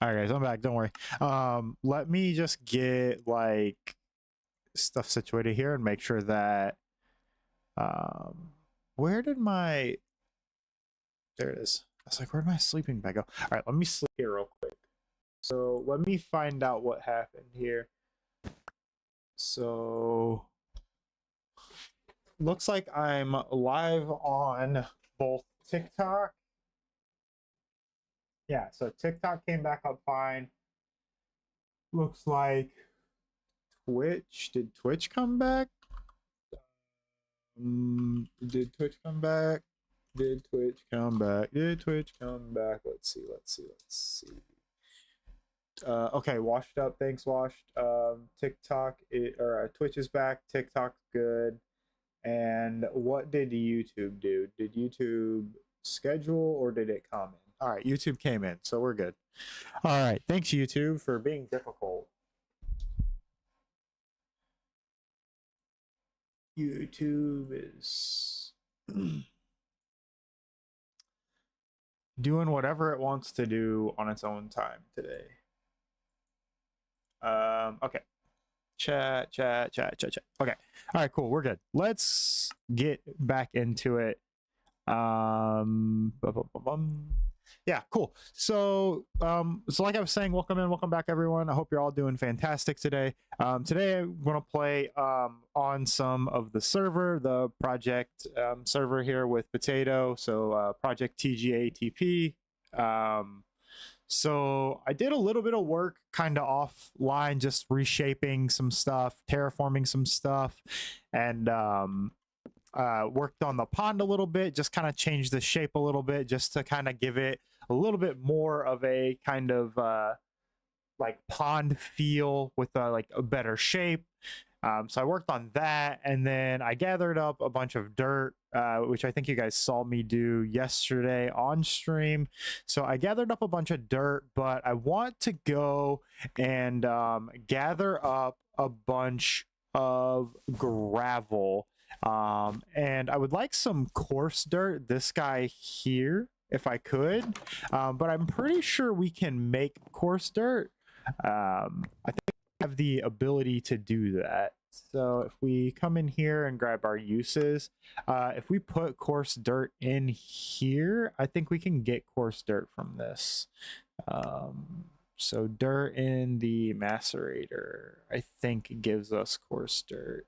right, guys, I'm back. Don't worry. Let me just get like stuff situated here and make sure that where did my there it is. I was like, where'd my sleeping bag go? All right, let me sleep here real quick. So let me find out what happened here. So looks like I'm live on both TikTok. Yeah, so TikTok came back up fine. Looks like Twitch. Did Twitch come back? Did Twitch come back? Did Twitch come back? Did Twitch come back? Let's see. Okay, washed up. Thanks, washed. TikTok or Twitch is back. TikTok's good. And what did YouTube do? Did YouTube schedule or did it come in? All right, YouTube came in, so we're good. All right, thanks YouTube for being difficult. YouTube is doing whatever it wants to do on its own time today. Okay. Chat. Okay. All right, cool. We're good. Let's get back into it. Yeah, cool. So like I was saying, welcome in, welcome back, everyone. I hope you're all doing fantastic today. Today I'm going to play on some of the server, the project server here with Potato. So project TGATP. So I did a little bit of work kind of offline, just reshaping some stuff, terraforming some stuff, and worked on the pond a little bit, just kind of changed the shape a little bit, just to kind of give it a little bit more of a kind of like pond feel with like a better shape. So I worked on that, and then I gathered up a bunch of dirt, which I think you guys saw me do yesterday on stream. So I gathered up a bunch of dirt, but I want to go and gather up a bunch of gravel. And I would like some coarse dirt, this guy here, if I could, but I'm pretty sure we can make coarse dirt. I think I have the ability to do that. So if we come in here and grab our uses, if we put coarse dirt in here, I think we can get coarse dirt from this. So dirt in the macerator, I think gives us coarse dirt.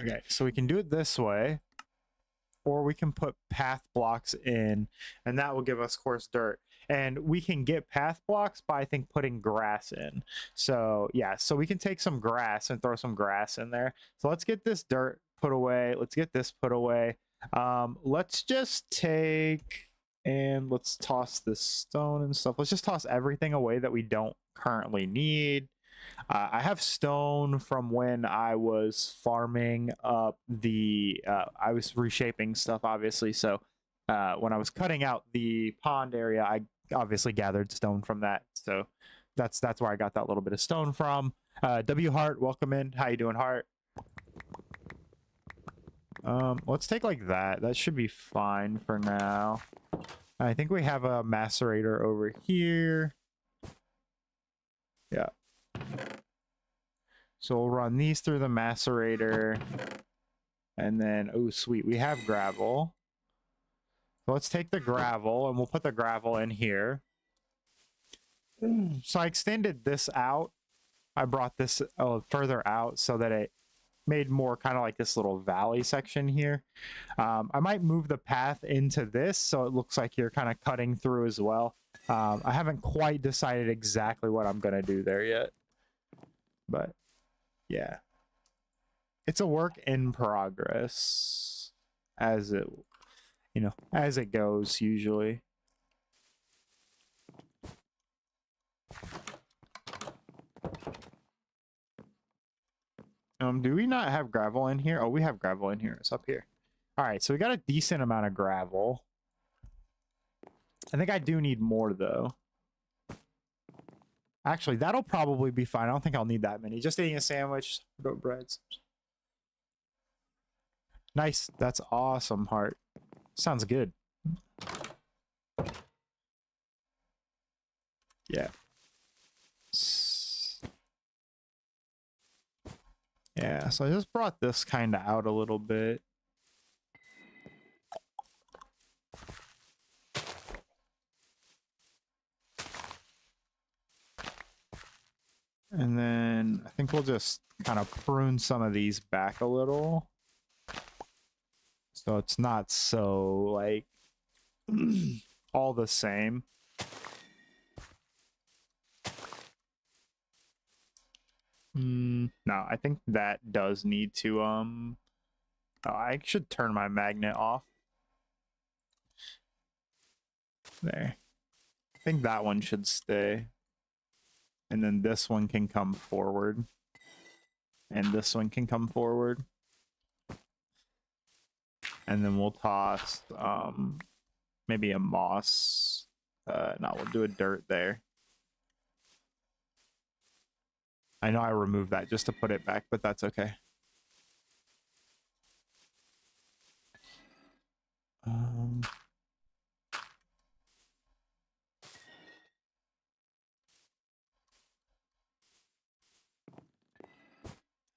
Okay, so we can do it this way, or we can put path blocks in, and that will give us coarse dirt. And we can get path blocks by, I think, putting grass in. So yeah, so we can take some grass and throw some grass in there. So let's get this dirt put away. Let's get this put away. Let's just take and let's toss this stone and stuff. Let's just toss everything away that we don't currently need. I have stone from when I was farming up the, I was reshaping stuff, obviously. So when I was cutting out the pond area, I obviously gathered stone from that. So that's where I got that little bit of stone from. W Hart, welcome in. How you doing, Hart? Let's take like that. That should be fine for now. I think we have a macerator over here. Yeah. So we'll run these through the macerator. And then, oh, sweet, we have gravel. So let's take the gravel and we'll put the gravel in here. So I extended this out. I brought this further out so that it made more kind of like this little valley section here. I might move the path into this so it looks like you're kind of cutting through as well. I haven't quite decided exactly what I'm going to do there yet. But yeah, it's a work in progress as it, you know, as it goes usually. Do we not have gravel in here? Oh, we have gravel in here. It's up here. All right, so we got a decent amount of gravel. I think I do need more though. Actually, that'll probably be fine. I don't think I'll need that many. Just eating a sandwich, goat breads. Nice. That's awesome, Heart. Sounds good. Yeah. Yeah, so I just brought this kind of out a little bit. And then I think we'll just kind of prune some of these back a little. So it's not so, like, all the same. No, I think that does need to, oh, I should turn my magnet off. There. I think that one should stay. And then this one can come forward. And this one can come forward. And then we'll toss maybe a moss. No, we'll do a dirt there. I know I removed that just to put it back, but that's okay.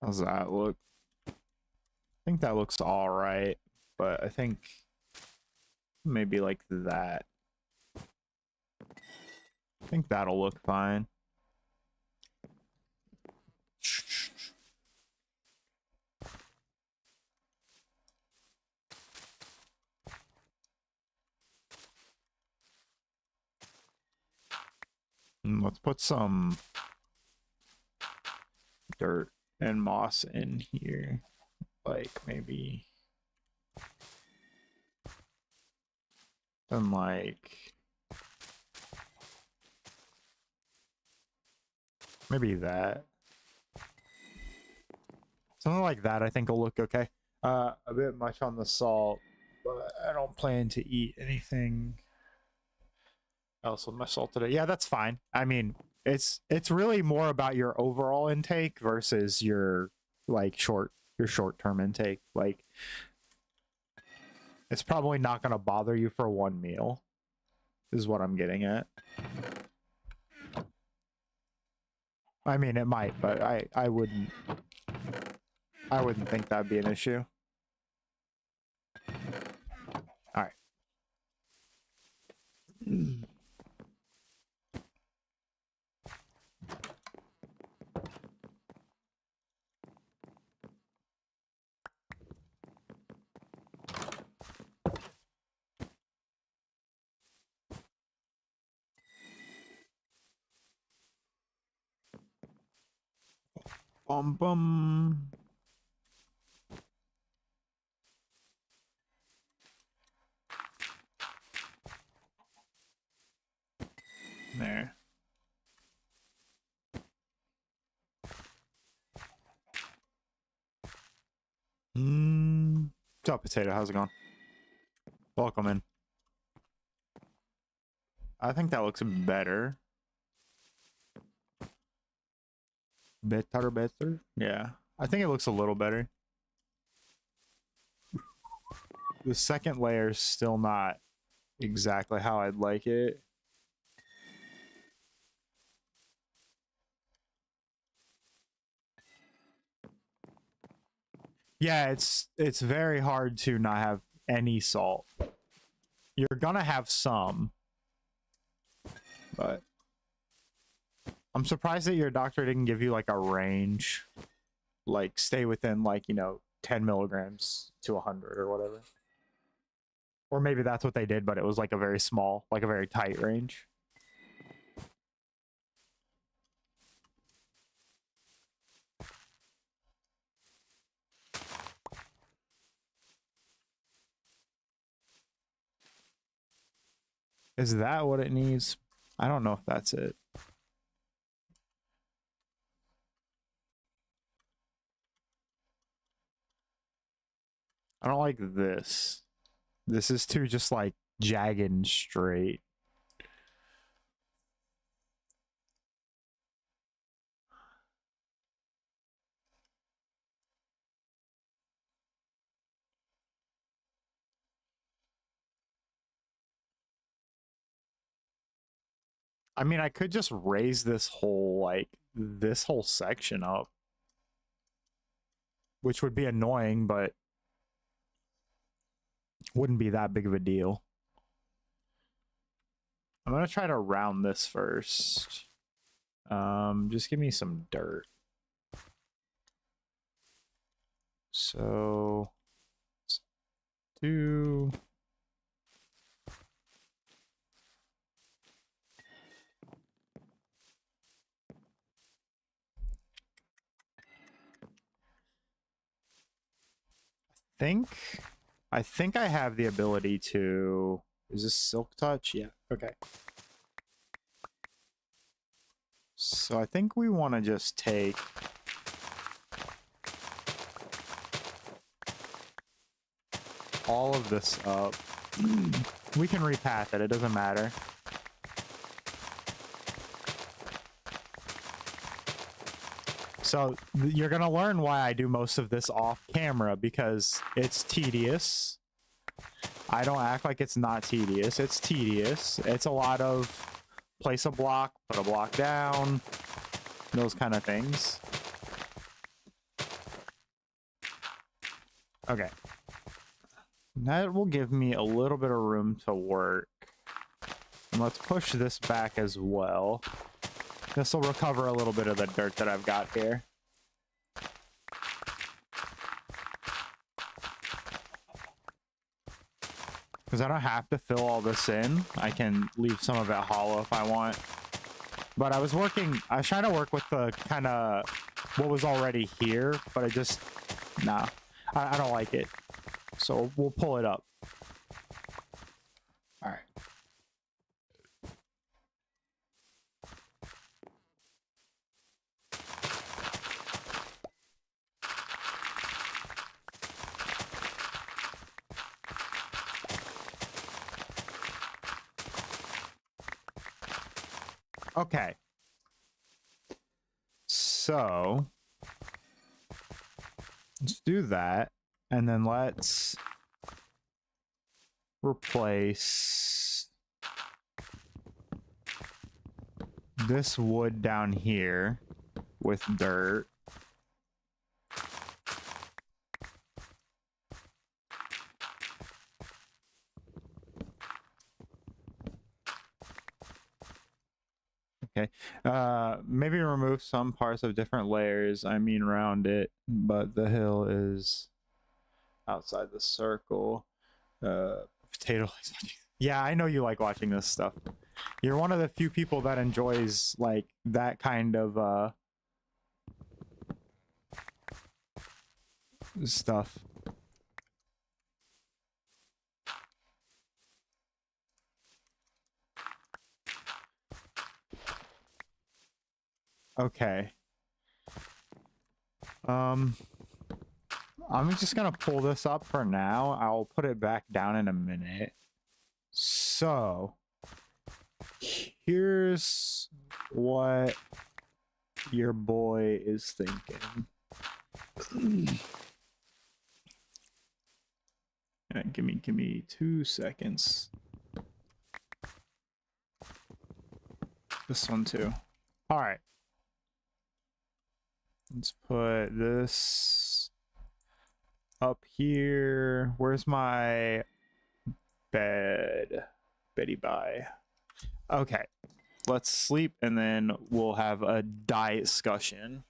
How's that look? I think that looks all right, but I think maybe like that. I think that'll look fine. Let's put some dirt and moss in here, like maybe, and like maybe that. Something like that I think will look okay. A bit much on the salt, but I don't plan to eat anything else with my salt today. Yeah, that's fine. I mean, it's really more about your overall intake versus your like short-term intake. Like, it's probably not going to bother you for one meal, is what I'm getting at. I mean, it might, but I wouldn't think that'd be an issue. All right. Bum bum. There. What's up, Potato? How's it going? Welcome in. I think that looks better. Better. Yeah. I think it looks a little better. The second layer is still not exactly how I'd like it. Yeah, it's very hard to not have any salt. You're gonna have some, but I'm surprised that your doctor didn't give you like a range, like stay within like, you know, 10 milligrams to 100 or whatever. Or maybe that's what they did, but it was like a very small, like a very tight range. Is that what it needs? I don't know if that's it. I don't like this. This is too just like jagged and straight. I mean, I could just raise this whole section up, which would be annoying, but wouldn't be that big of a deal. I'm gonna try to round this first. Just give me some dirt. So let's do I think I have the ability to. Is this silk touch? Yeah. Okay. So I think we want to just take all of this up. We can repath it. It doesn't matter. So you're going to learn why I do most of this off camera, because it's tedious. I don't act like it's not tedious. It's tedious. It's a lot of place a block, put a block down, those kind of things. Okay. That will give me a little bit of room to work. And let's push this back as well. This will recover a little bit of the dirt that I've got here. Because I don't have to fill all this in. I can leave some of it hollow if I want. But I was trying to work with the kind of what was already here, but it just, nah, I don't like it. So we'll pull it up. All right. Okay. So let's do that. And then let's replace this wood down here with dirt. Okay. Maybe remove some parts of different layers. I mean, round it, but the hill is outside the circle. Potato. Yeah, I know you like watching this stuff. You're one of the few people that enjoys like that kind of stuff. Okay. I'm just gonna pull this up for now. I'll put it back down in a minute. So here's what your boy is thinking. Give me 2 seconds. This one too. All right. Let's put this up here. Where's my bed? Betty bye. Okay. Let's sleep and then we'll have a discussion.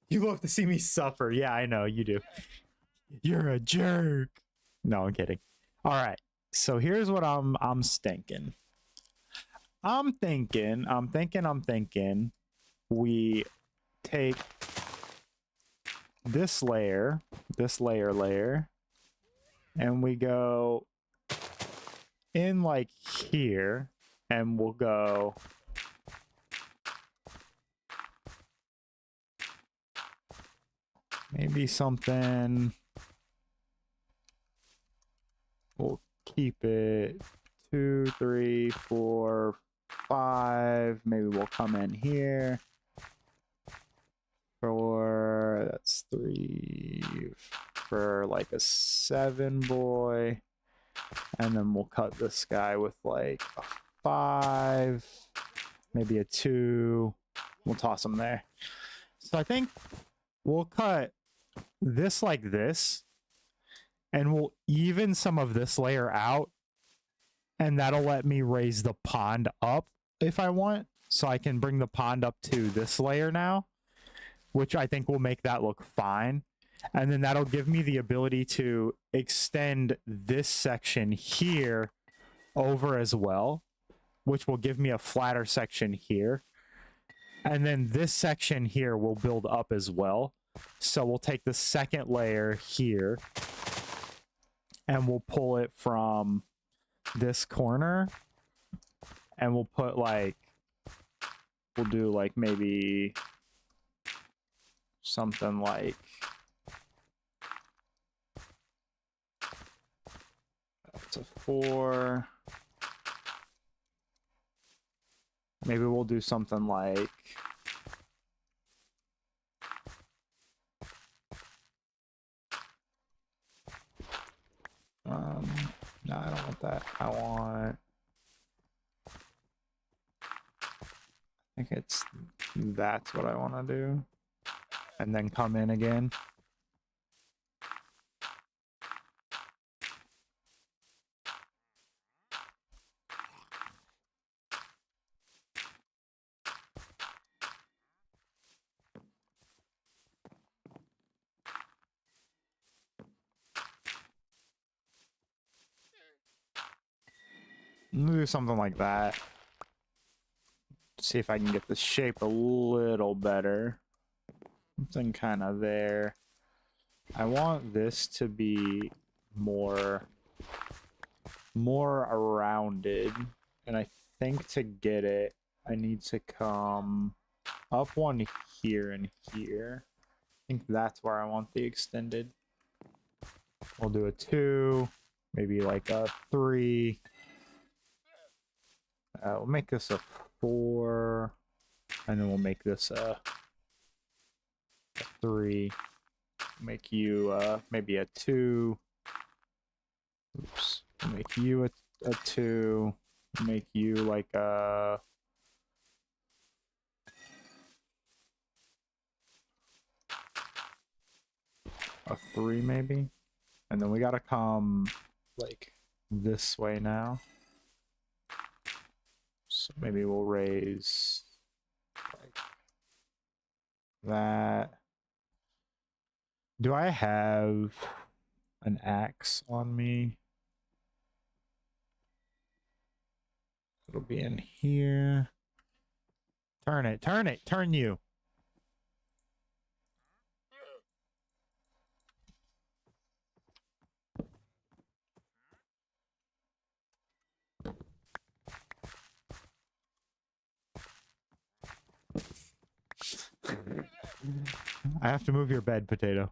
You love to see me suffer. Yeah, I know you do. You're a jerk. No, I'm kidding. All right. So here's what I'm stinking. I'm thinking we take this layer, and we go in like here, and we'll go maybe something. We'll keep it 2, 3, 4, 5. Maybe we'll come in here for, that's 3, for like a 7 boy. And then we'll cut this guy with like a 5, maybe a 2. We'll toss them there. So I think we'll cut this like this, and we'll even some of this layer out, and that'll let me raise the pond up if I want. So I can bring the pond up to this layer now, which I think will make that look fine. And then that'll give me the ability to extend this section here over as well, which will give me a flatter section here. And then this section here will build up as well. So we'll take the second layer here and we'll pull it from this corner, and we'll put like, we'll do like maybe something like that's a 4. Maybe we'll do something like no, I don't want that. I want, I think it's, that's what I want to do. And then come in again. I'm gonna do something like that. See if I can get the shape a little better. Something kind of there. I want this to be more rounded, and I think to get it, I need to come up one here and here. I think that's where I want the extended. We'll do a 2, maybe like a 3. We'll make this a 4, and then we'll make this a 3. Make you maybe a 2. Oops. Make you a 2. Make you like a a 3 maybe. And then we gotta come like this way now. So maybe we'll raise like that. Do I have an axe on me? It'll be in here. Turn it, turn it, turn you. I have to move your bed, Potato.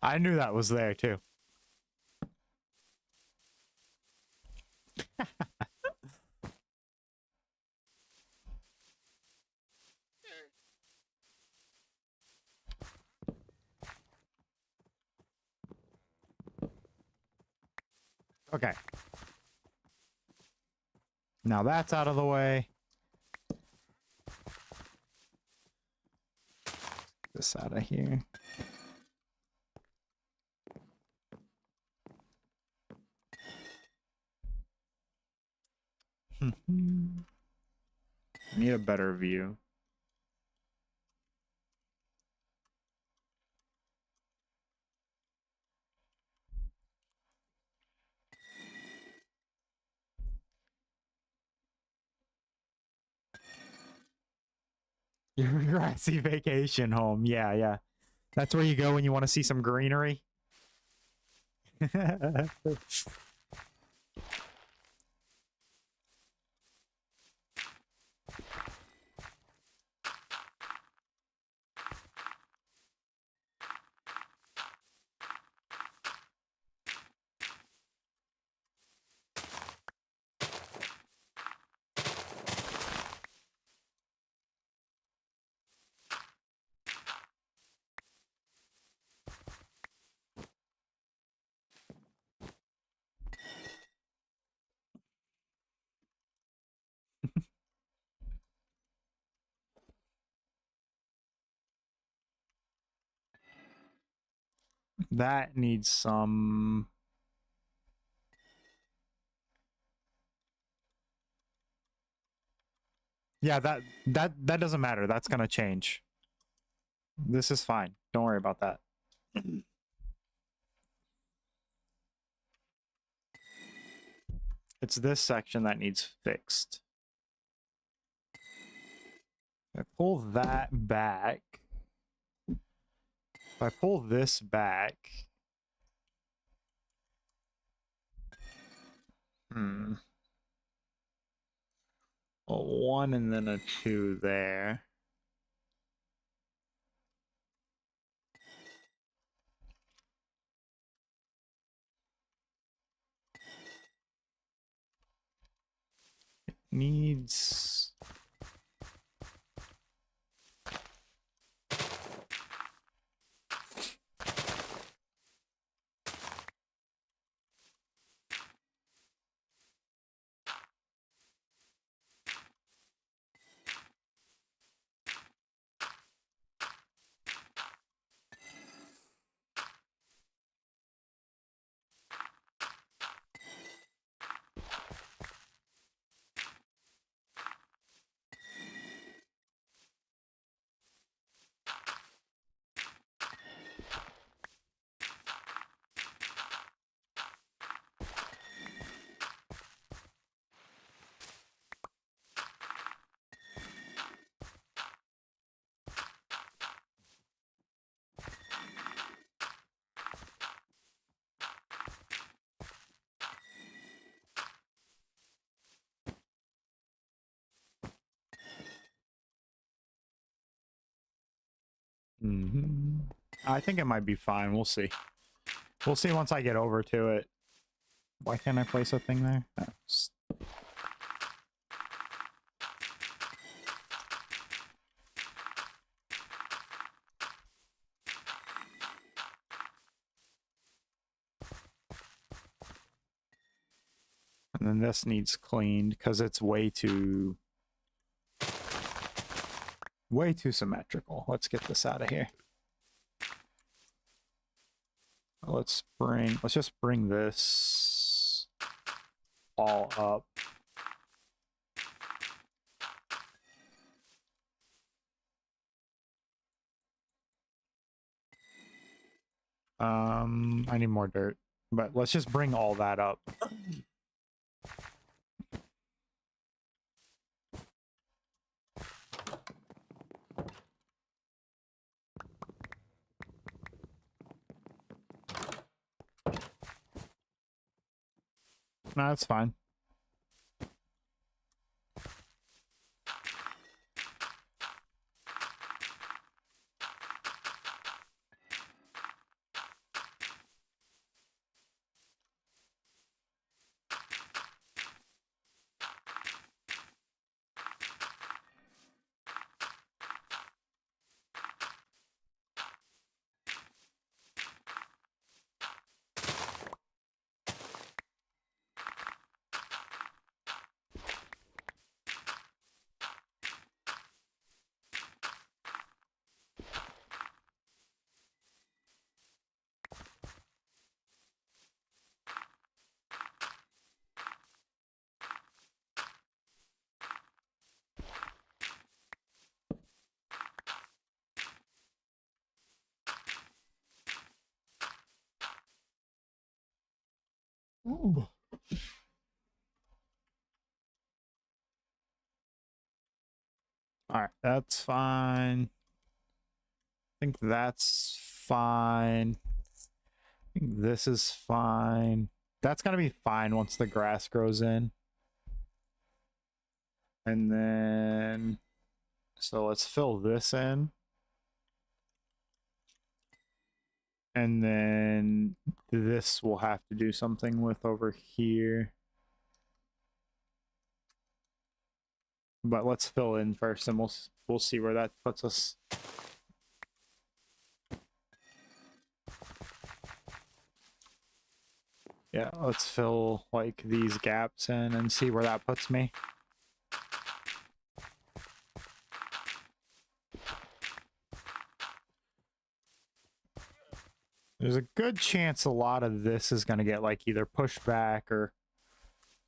I knew that was there too. Okay. Now that's out of the way. This out of here. I need a better view. Your grassy vacation home. Yeah, yeah. That's where you go when you want to see some greenery. That needs some... Yeah, that doesn't matter. That's gonna change. This is fine. Don't worry about that. It's this section that needs fixed. If I pull that back, if I pull this back, a 1 and then a 2 there. It needs... I think it might be fine. We'll see. We'll see once I get over to it. Why can't I place a thing there? No. And then this needs cleaned because it's way too symmetrical. Let's get this out of here. Let's just bring this all up. I need more dirt, but let's just bring all that up. No, that's fine. Ooh. All right, that's fine. I think that's fine. I think this is fine. That's gonna be fine once the grass grows in. And then, so let's fill this in. And then this we'll have to do something with over here. But let's fill in first and we'll see where that puts us. Yeah, let's fill like these gaps in and see where that puts me. There's a good chance a lot of this is going to get like either pushed back or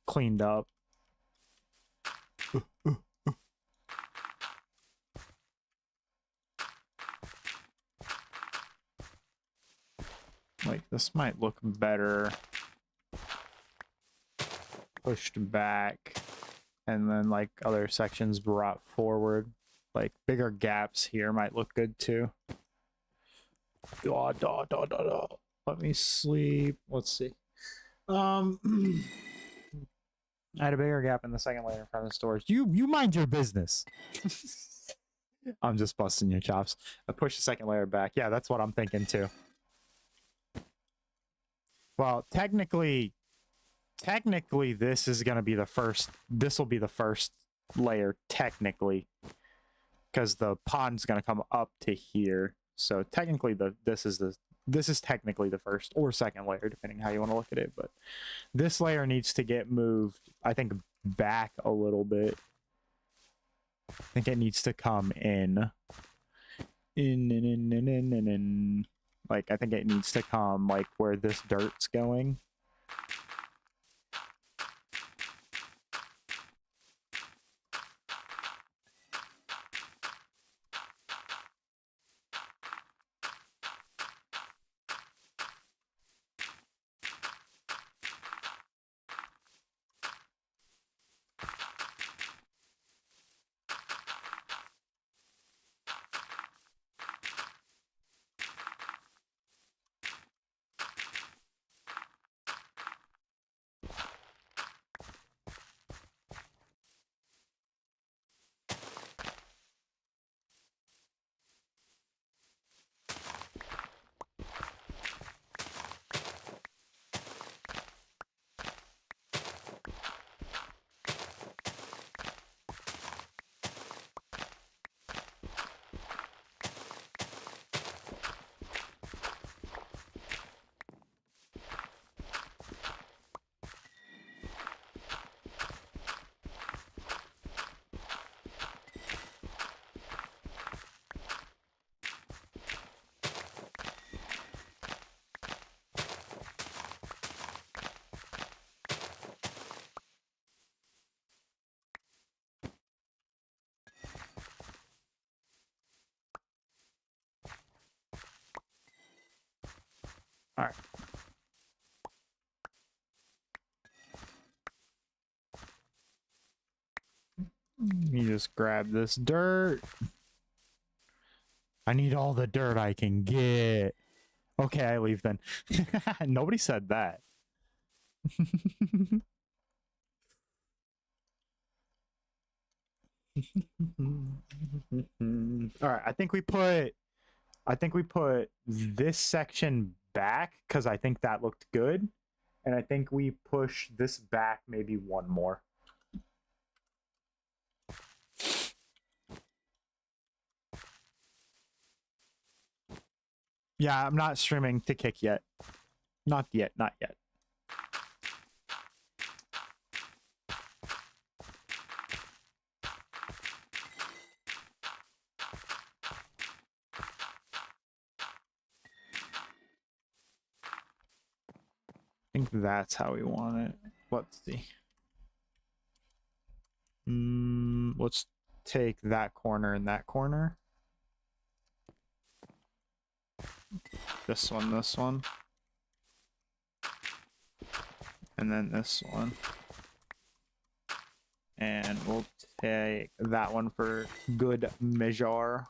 cleaned up. Like this might look better pushed back and then like other sections brought forward. Like bigger gaps here might look good too. Let me sleep. Let's see. I had a bigger gap in the second layer in front of the storage. You mind your business. I'm just busting your chops. I push the second layer back. Yeah, that's what I'm thinking too. Well, technically this is going to be the first. This will be the first layer technically, because the pond's going to come up to here. So technically, this is technically the first or second layer, depending how you want to look at it. But this layer needs to get moved, I think, back a little bit. I think it needs to come in. Like, I think it needs to come, like, where this dirt's going. All right. You just grab this dirt. I need all the dirt I can get. Okay, I leave then. Nobody said that. All right, I think we put this section back because I think that looked good. And I think we push this back maybe one more. Yeah, I'm not streaming to kick yet. Not yet, not yet. I think that's how we want it. Let's see. Let's take that corner and that corner. This one. And then this one. And we'll take that one for good measure.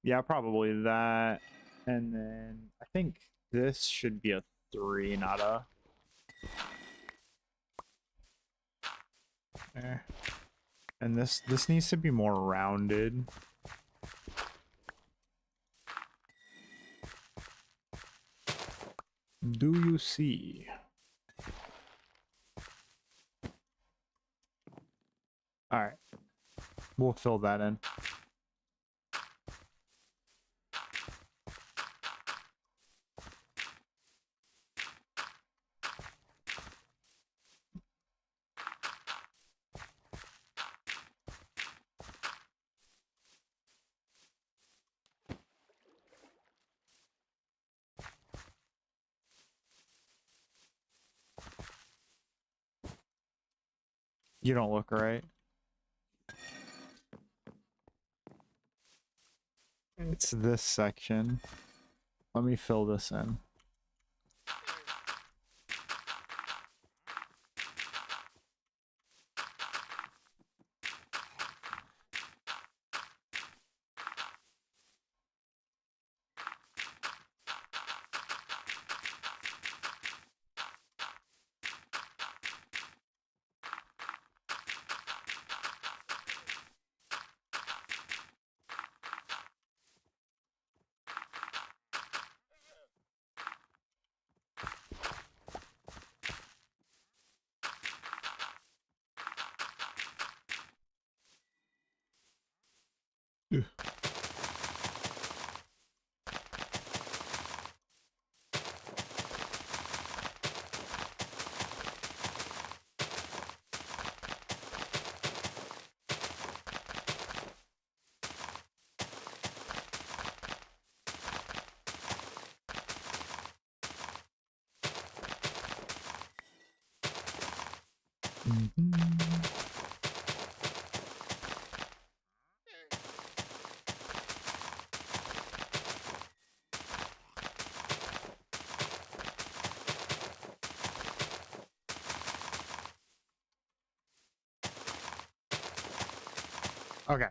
Yeah, probably that. And then I think this should be a 3, not a... There. And this needs to be more rounded. Do you see? All right. We'll fill that in. You don't look right. It's this section. Let me fill this in. Okay.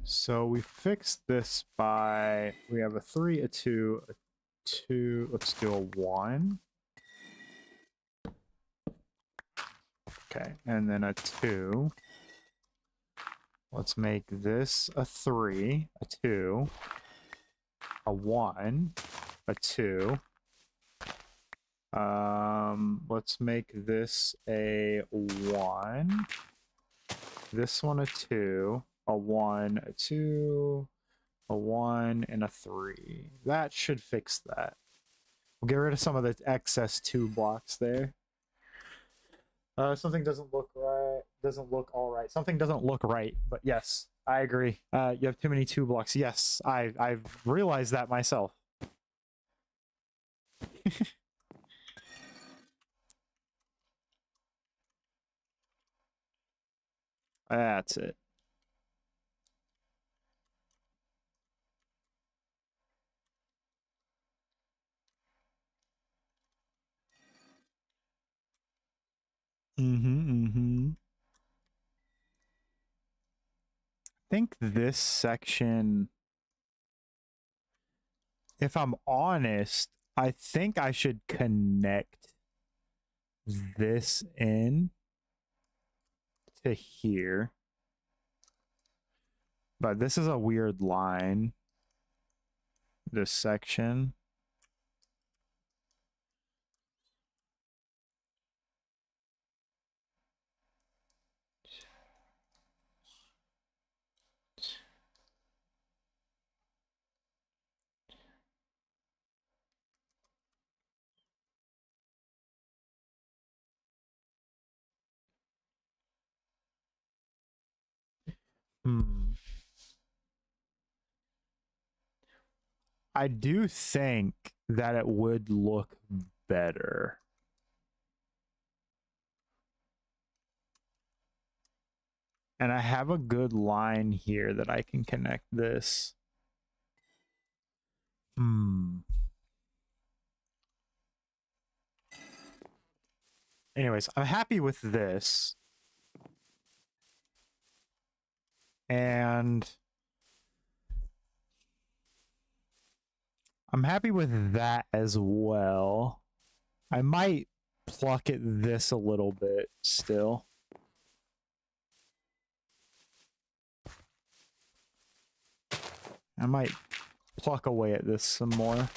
So we fixed this by, we have a 3, a 2, a 2, let's do a 1. Okay, and then a 2. Let's make this a 3, a 2, a 1, a 2. Let's make this a 1. This one a 2, a 1, a 2, a 1, and a 3. That should fix that. We'll get rid of some of the excess 2 blocks there. Something doesn't look right. Doesn't look all right. Something doesn't look right, but yes, I agree. You have too many 2 blocks. Yes, I've realized that myself. That's it. I think this section, if I'm honest, I think I should connect this in to here. But this is a weird line, this section. I do think that it would look better. And I have a good line here that I can connect this. Anyways, I'm happy with this. And I'm happy with that as well. I might pluck at this a little bit still. I might pluck away at this some more.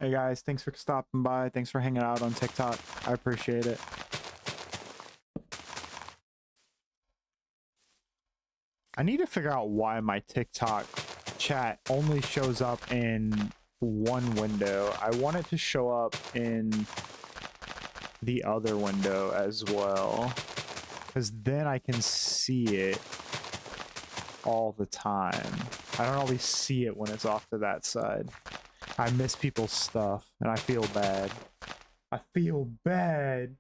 Hey guys, thanks for stopping by. Thanks for hanging out on TikTok. I appreciate it. I need to figure out why my TikTok chat only shows up in one window. I want it to show up in the other window as well, because then I can see it all the time. I don't always see it when it's off to that side. I miss people's stuff and I feel bad. I feel bad.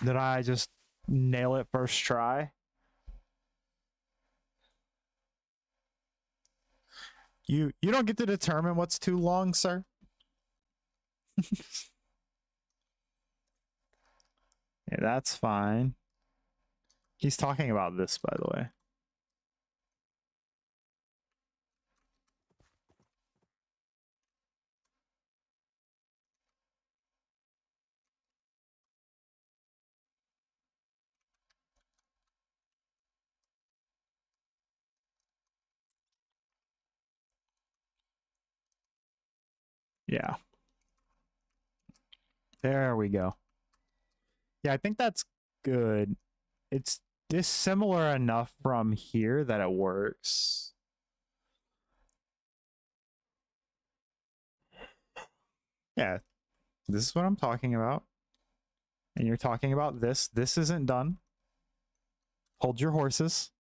Did I just nail it first try? You don't get to determine what's too long, sir. Yeah, that's fine. He's talking about this, by the way. Yeah. There we go. Yeah, I think that's good. It's dissimilar enough from here that it works. Yeah, this is what I'm talking about. And you're talking about this. This isn't done. Hold your horses.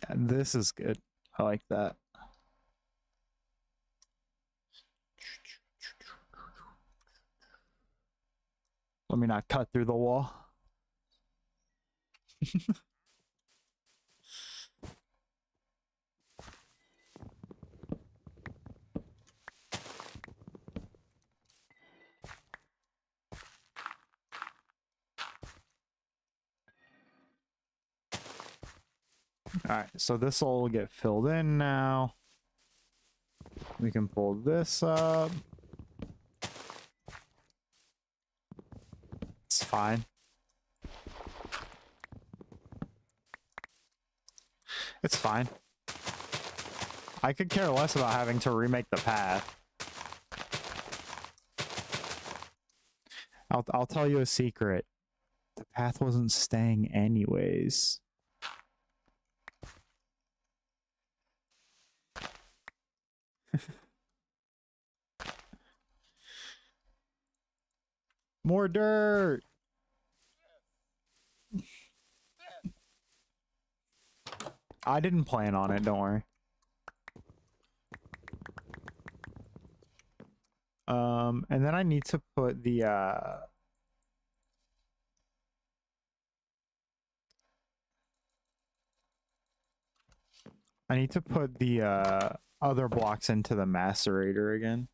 Yeah, this is good. I like that. Let me not cut through the wall. All right, so this will get filled in now. We can pull this up. It's fine. It's fine. I could care less about having to remake the path. I'll tell you a secret. The path wasn't staying anyways. More dirt. I didn't plan on it, don't worry. And then I need to put the I need to put the other blocks into the macerator again.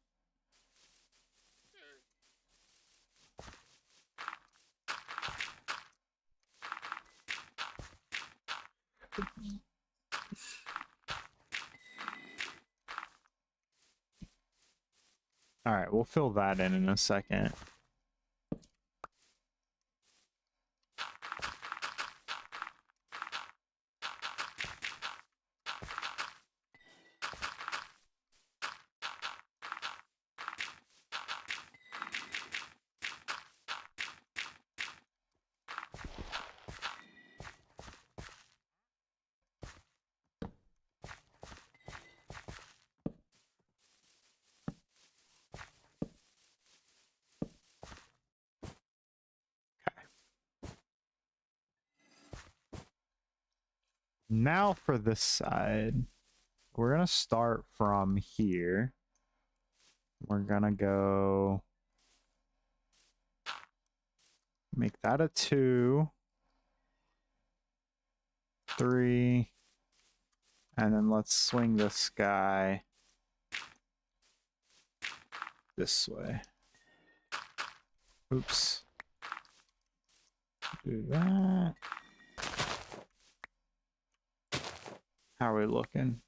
All right, we'll fill that in a second. Now for this side, we're gonna start from here. We're gonna go make that a 2, 3, and then let's swing this guy this way. Oops. Do that. How are we looking?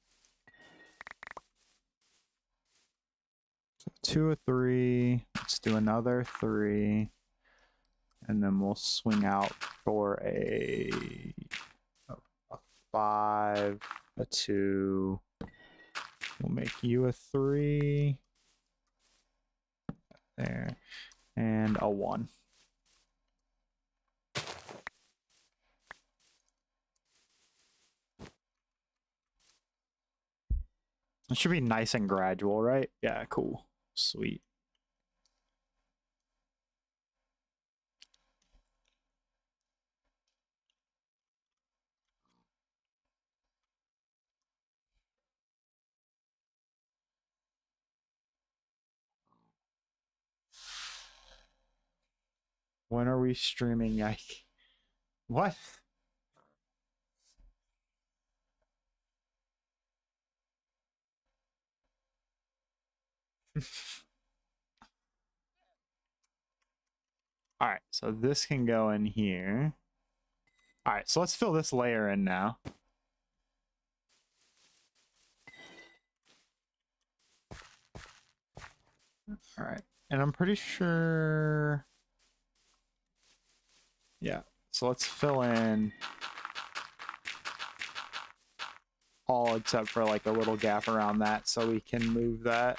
So 2 or 3. Let's do another 3. And then we'll swing out for a 5, a 2. We'll make you a 3. There. And a 1. It should be nice and gradual, right? Yeah, cool. Sweet. When are we streaming? Yike. What? All right, so this can go in here. All right, so let's fill this layer in now. All right, and I'm pretty sure... Yeah, so let's fill in all except for like a little gap around that so we can move that.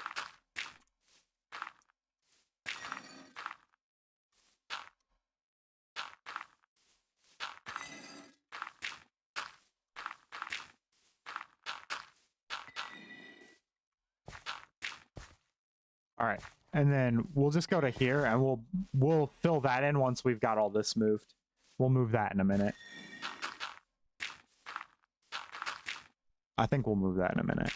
All right, and then we'll just go to here and we'll fill that in once we've got all this moved. We'll move that in a minute. I think we'll move that in a minute.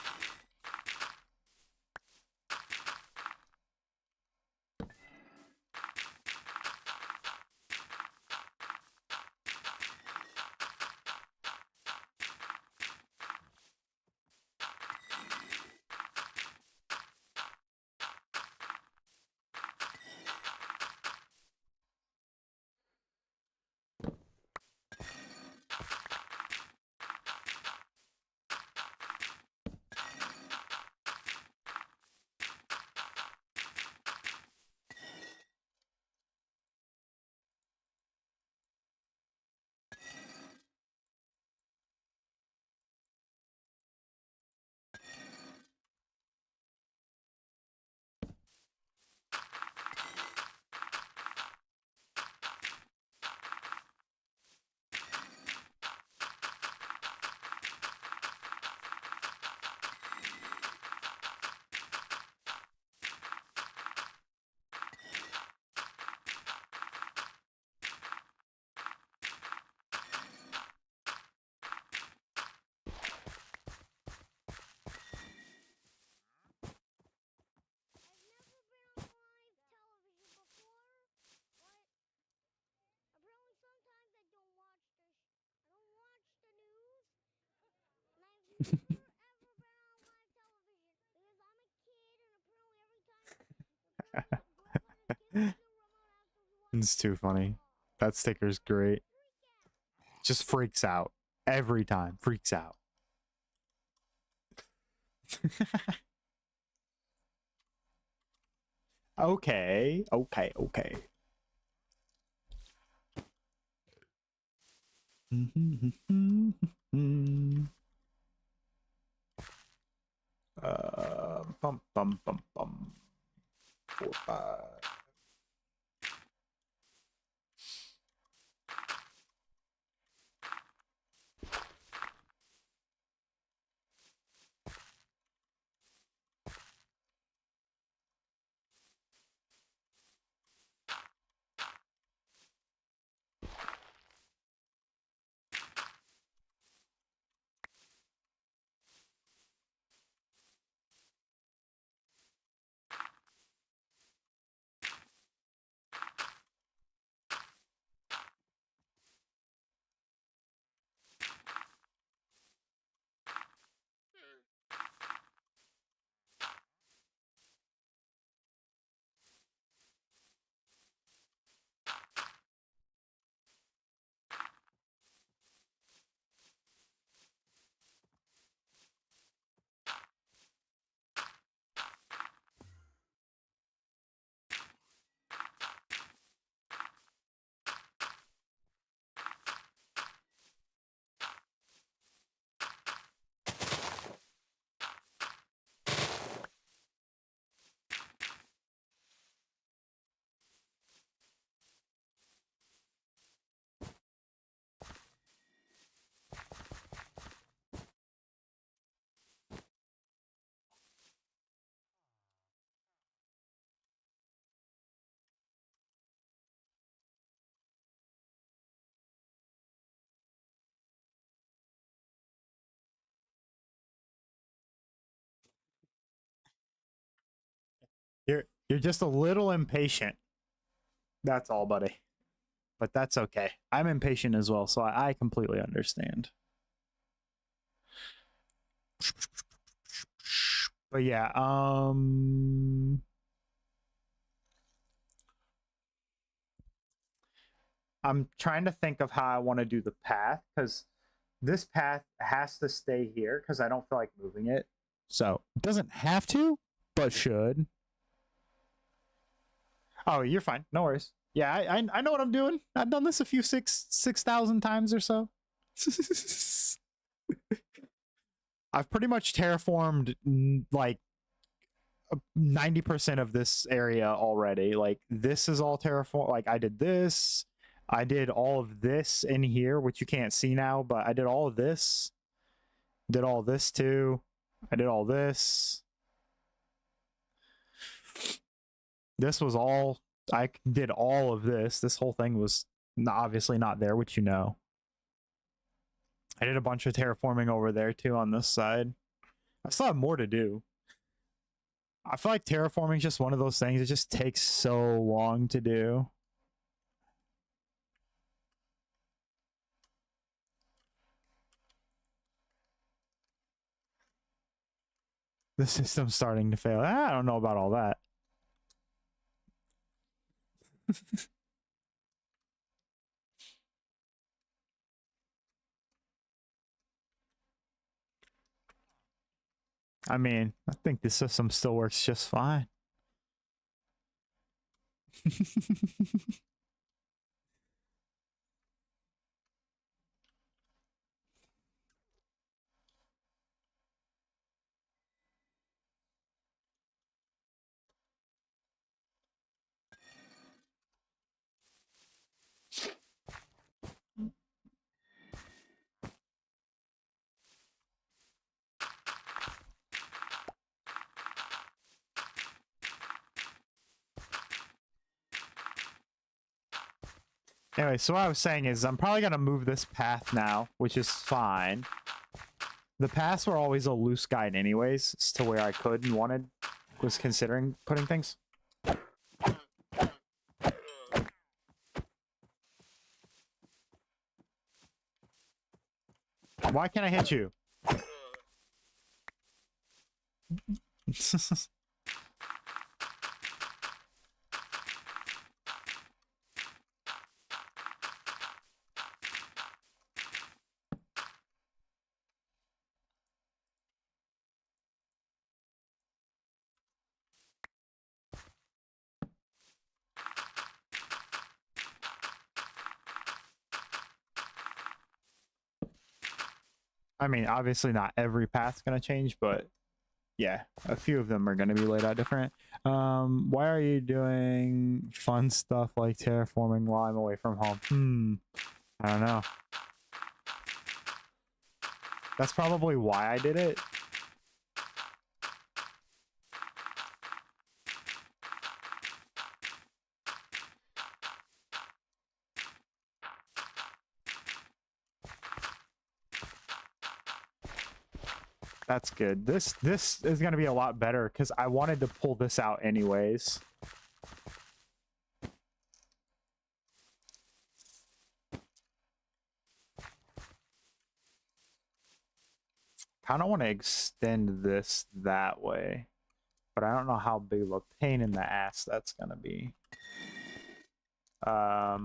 It's too funny. That sticker's great. Just freaks out. Every time. Freaks out. Okay. Okay. Okay. Bum bum bum bum. 4, 5. You're just a little impatient. That's all, buddy. But that's okay. I'm impatient as well, so I completely understand. But yeah, I'm trying to think of how I want to do the path, because this path has to stay here because I don't feel like moving it. So it doesn't have to, but should. Oh, you're fine. No worries. Yeah, I know what I'm doing. I've done this a few 6,000 times or so. I've pretty much terraformed like 90% of this area already. Like this is all terraform. Like I did this. I did all of this in here, which you can't see now, but I did all of this. Did all this too. I did all this. This was all, I did all of this. This whole thing was obviously not there, which you know. I did a bunch of terraforming over there too on this side. I still have more to do. I feel like terraforming is just one of those things. It just takes so long to do. The system's starting to fail. I don't know about all that. I mean, I think the system still works just fine. Anyway, so what I was saying is I'm probably going to move this path now, which is fine. The paths were always a loose guide anyways, as to where I could and wanted, was considering putting things. Why can't I hit you? I mean, obviously not every path's going to change, but yeah, a few of them are going to be laid out different. Why are you doing fun stuff like terraforming while I'm away from home? I don't know. That's probably why I did it. That's good. This is going to be a lot better because I wanted to pull this out anyways. Kind of want to extend this that way, but I don't know how big of a pain in the ass that's going to be. I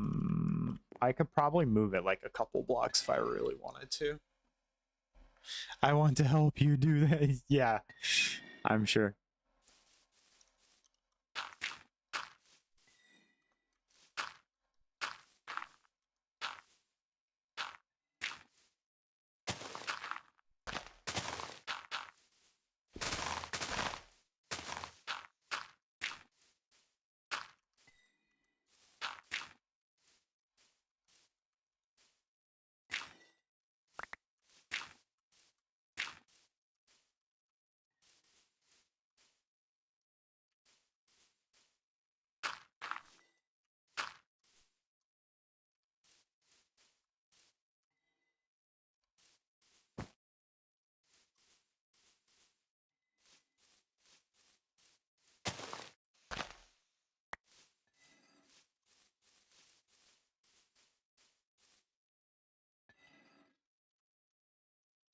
could probably move it like a couple blocks if I really wanted to. I want to help you do that. Yeah, I'm sure.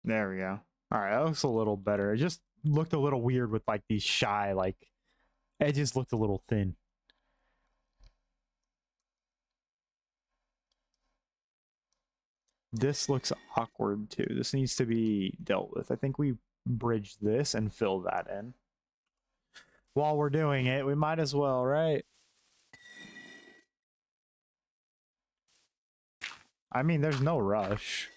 There we go. All right, that looks a little better. It just looked a little weird with like these shy, like edges looked a little thin. This looks awkward too. This needs to be dealt with. I think we bridge this and fill that in. While we're doing it, we might as well, right? I mean, there's no rush.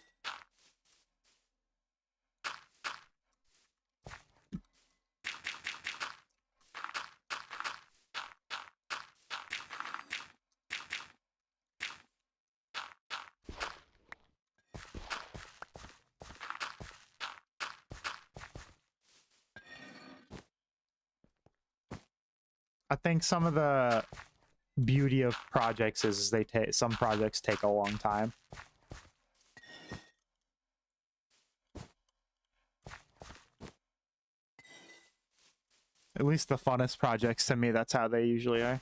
I think some of the beauty of projects is they take some projects take a long time. At least the funnest projects to me, that's how they usually are.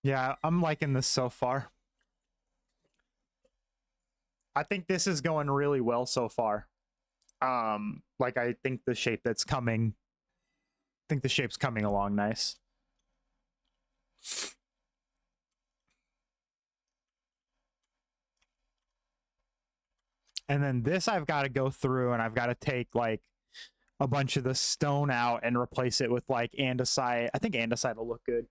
Yeah, I'm liking this so far. I think this is going really well so far. Like I think the shape that's coming, I think the shape's coming along nice. And then this I've got to go through and I've got to take like a bunch of the stone out and replace it with like andesite. I think andesite will look good.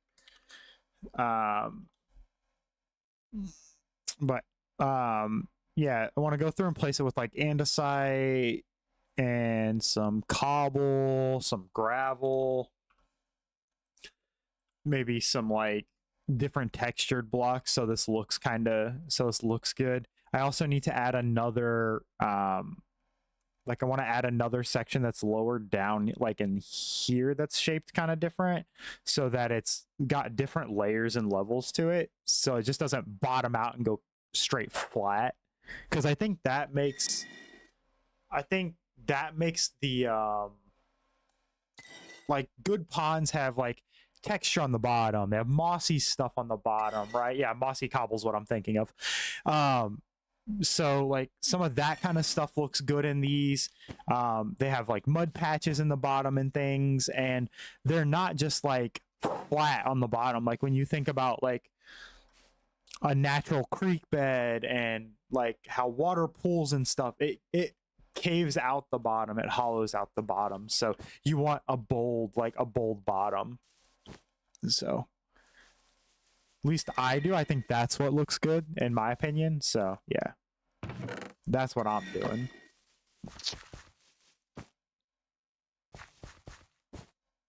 Yeah, I want to go through and place it with like andesite and some cobble, some gravel, maybe some like different textured blocks so this looks good. I also need to add another like I want to add another section that's lower down like in here that's shaped kind of different so that it's got different layers and levels to it so it just doesn't bottom out and go straight flat, because I think that makes the like good ponds have like texture on the bottom, they have mossy stuff on the bottom, right? Yeah, mossy cobble's what I'm thinking of. So like some of that kind of stuff looks good in these. They have like mud patches in the bottom and things, and they're not just like flat on the bottom. Like when you think about like a natural creek bed and like how water pools and stuff, it caves out the bottom, it hollows out the bottom. So you want a bold bottom. So at least I do. I think that's what looks good in my opinion. So yeah, that's what I'm doing.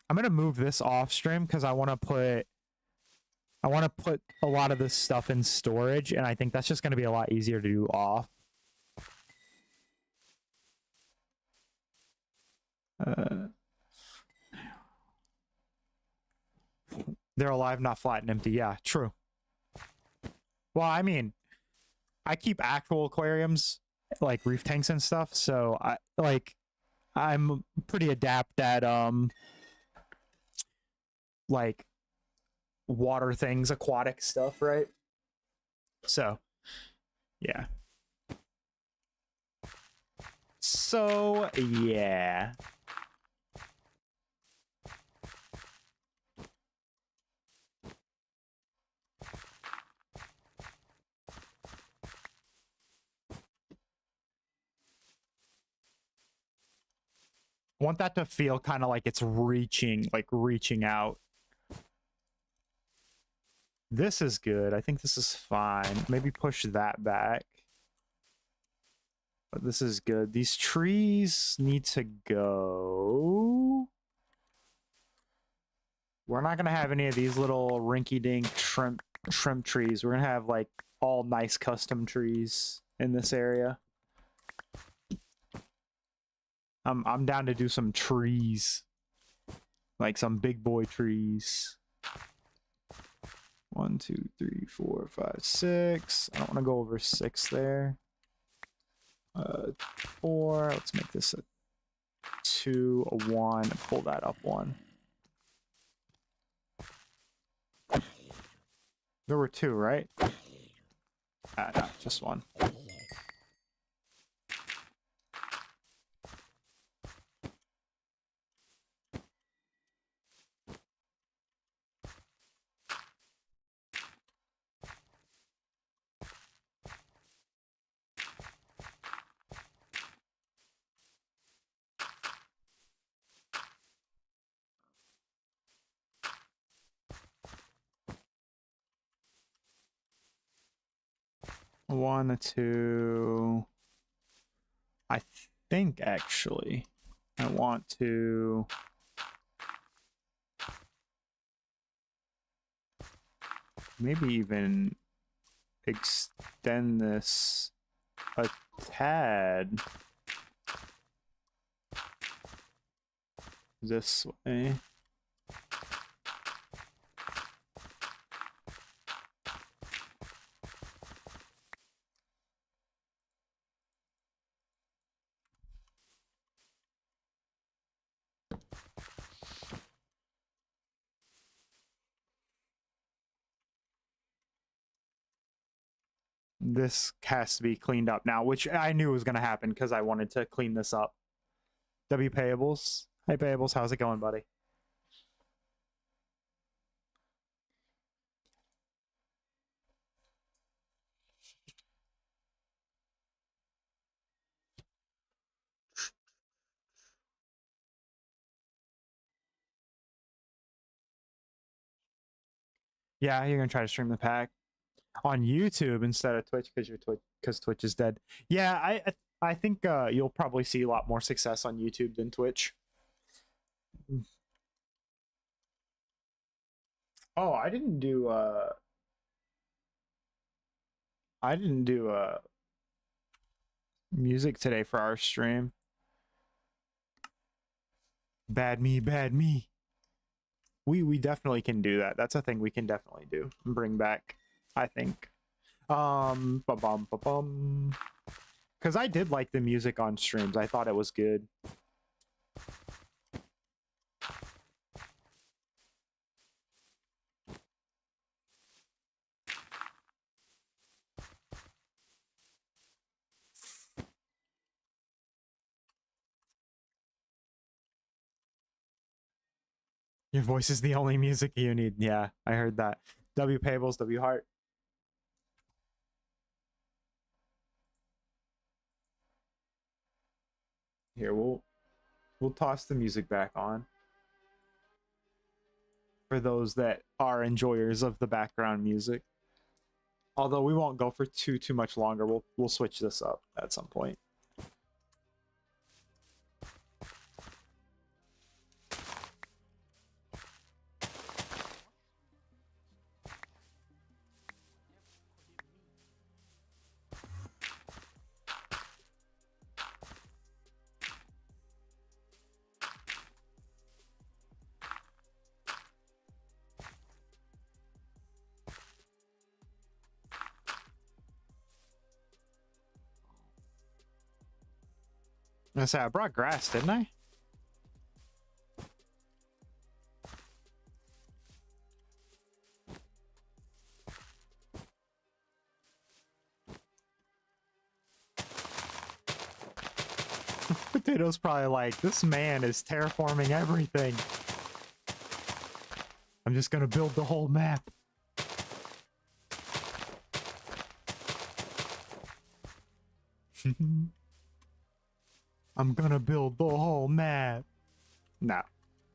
I'm gonna move this off stream because I want to put a lot of this stuff in storage, and I think that's just gonna be a lot easier to do off. They're alive, not flat and empty. Yeah, true. Well, I mean, I keep actual aquariums, like reef tanks and stuff, so I'm pretty adept at like water things, aquatic stuff, right? So Yeah. So, yeah. I want that to feel kind of like it's reaching out. This is good. I think this is fine. Maybe push that back. But this is good. These trees need to go. We're not going to have any of these little rinky-dink shrimp trees. We're going to have like all nice custom trees in this area. I'm down to do some trees. Like some big boy trees. 1, 2, 3, 4, 5, 6. I don't want to go over 6 there. 4. Let's make this a 2, a 1, and pull that up 1. There were 2, right? No, just 1. One, 2. I think actually I want to maybe even extend this a tad this way. This has to be cleaned up now, which I knew was going to happen because I wanted to clean this up. W Payables. Hey Payables, how's it going, buddy? Yeah, you're gonna try to stream the pack on YouTube instead of Twitch because Twitch is dead. Yeah, I think you'll probably see a lot more success on YouTube than Twitch. Oh, I didn't do music today for our stream. Bad me, bad me. We definitely can do that. That's a thing we can definitely do and bring back, I think. Because I did like the music on streams. I thought it was good. Your voice is the only music you need. Yeah, I heard that. W Pables, W Heart. Here, we'll toss the music back on for those that are enjoyers of the background music. Although we won't go for too much longer. We'll switch this up at some point. I say I brought grass, didn't I? Potato's probably like, this man is terraforming everything. I'm just gonna build the whole map. I'm gonna build the whole map. No,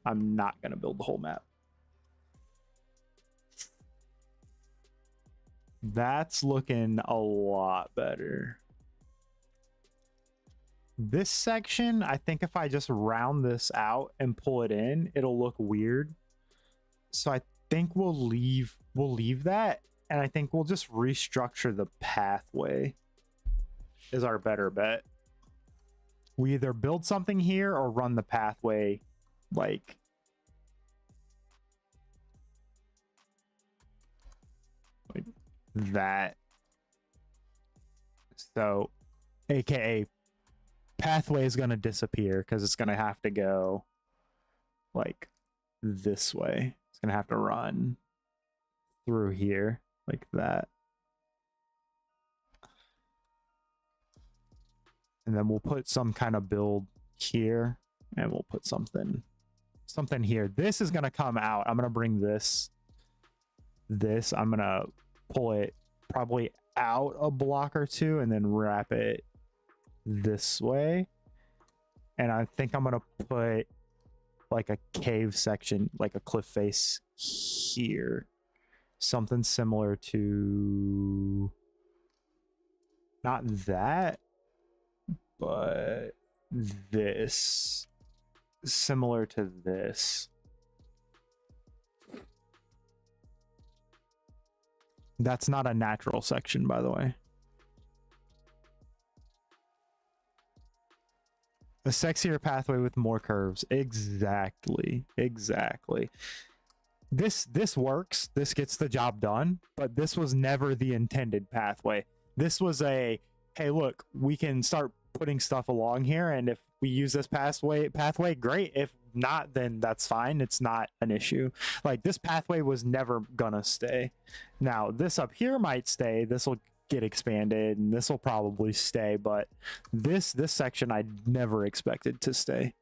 I'm not gonna build the whole map. That's looking a lot better. This section, I think if I just round this out and pull it in, it'll look weird. So I think we'll leave that, and I think we'll just restructure the pathway is our better bet. We either build something here or run the pathway like that. So aka pathway is going to disappear because it's going to have to go like this way. It's going to have to run through here like that. And then we'll put some kind of build here, and we'll put something here. This is going to come out. I'm going to bring this. I'm going to pull it probably out a block or two and then wrap it this way. And I think I'm going to put like a cave section, like a cliff face here. Something similar to, not that, but this, similar to this. That's not a natural section, by the way. A sexier pathway with more curves. Exactly. This works. This gets the job done, but this was never the intended pathway. This was a, hey, look, we can start putting stuff along here, and if we use this pathway, great. If not, then that's fine. It's not an issue. Like, this pathway was never gonna stay. Now, this up here might stay. This will get expanded, and this will probably stay, but this section I never expected to stay.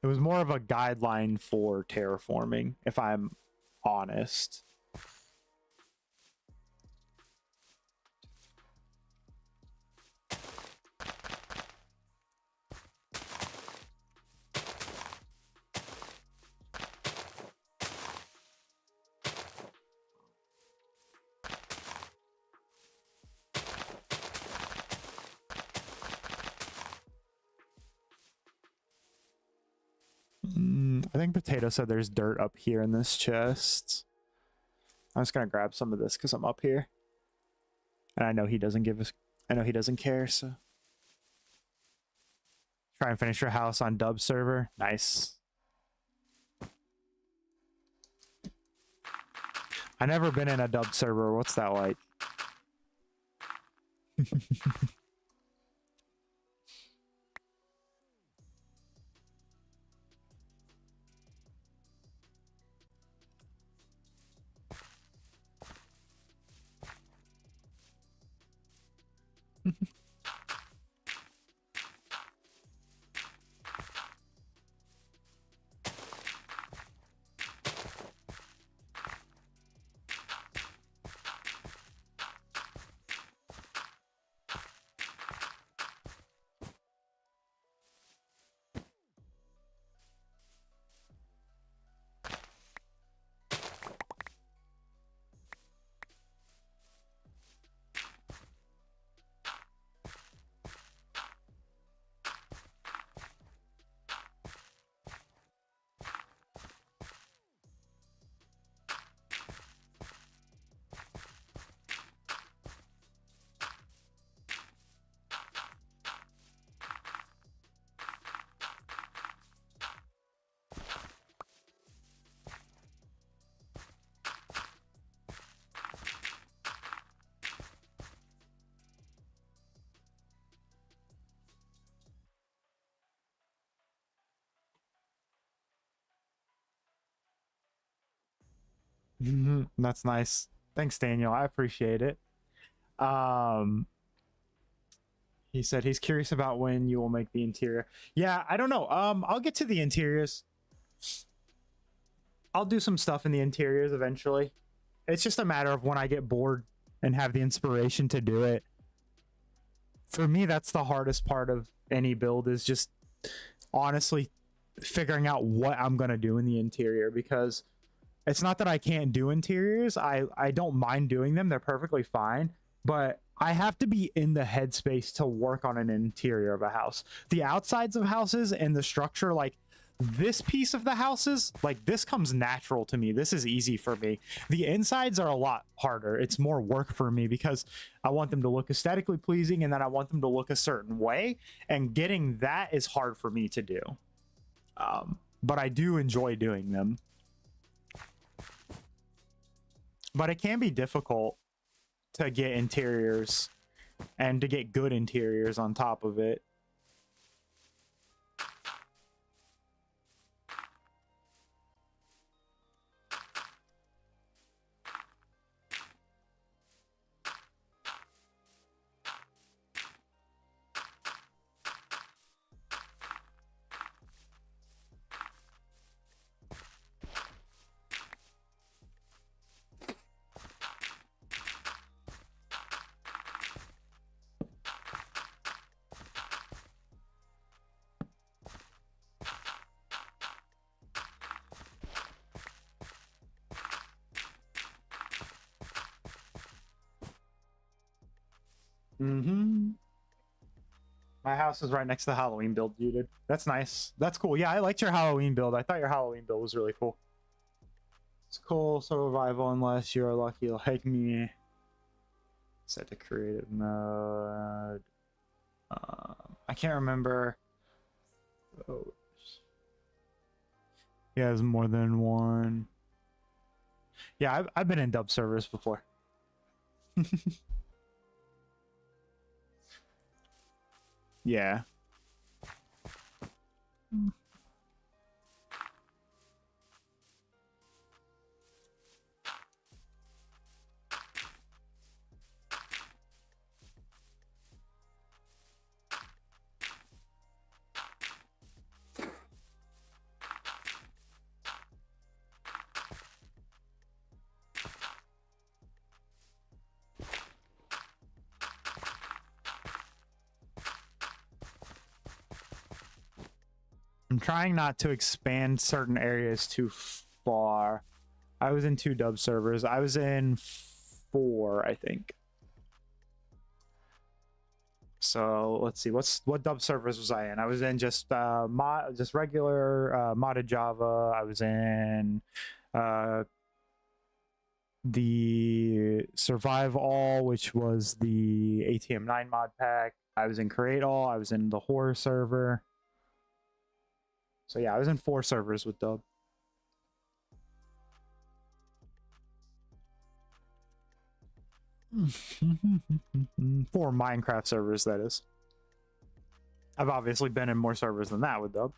It was more of a guideline for terraforming, if I'm honest. I think Potato said there's dirt up here in this chest. I'm just gonna grab some of this because I'm up here. And I know he doesn't care, so. Try and finish your house on dub server. Nice. I never been in a dub server. What's that like? That's nice. Thanks, Daniel. I appreciate it. He said he's curious about when you will make the interior. Yeah, I don't know. I'll get to the interiors. I'll do some stuff in the interiors eventually. It's just a matter of when I get bored and have the inspiration to do it. For me, that's the hardest part of any build, is just honestly figuring out what I'm going to do in the interior, because it's not that I can't do interiors. I don't mind doing them. They're perfectly fine, but I have to be in the headspace to work on an interior of a house. The outsides of houses and the structure, like this piece of the houses, like this comes natural to me. This is easy for me. The insides are a lot harder. It's more work for me because I want them to look aesthetically pleasing, and then I want them to look a certain way, and getting that is hard for me to do. But I do enjoy doing them. But it can be difficult to get interiors and to get good interiors on top of it. My house is right next to the Halloween build you did. That's nice. That's cool. Yeah, I liked your Halloween build. I thought your Halloween build was really cool. It's cool survival unless you're lucky like me. Set to creative mode. I can't remember. Oh. Yeah, there's more than one. Yeah, I've been in dub servers before. Yeah. I'm trying not to expand certain areas too far. I was in 2 dub servers. I was in 4, I think. So let's see, what dub servers was I in? I was in just regular modded Java. I was in the Survive All, which was the ATM9 mod pack. I was in Create All. I was in the horror server. So yeah, I was in 4 servers with dub. Four Minecraft servers, that is. I've obviously been in more servers than that with dub.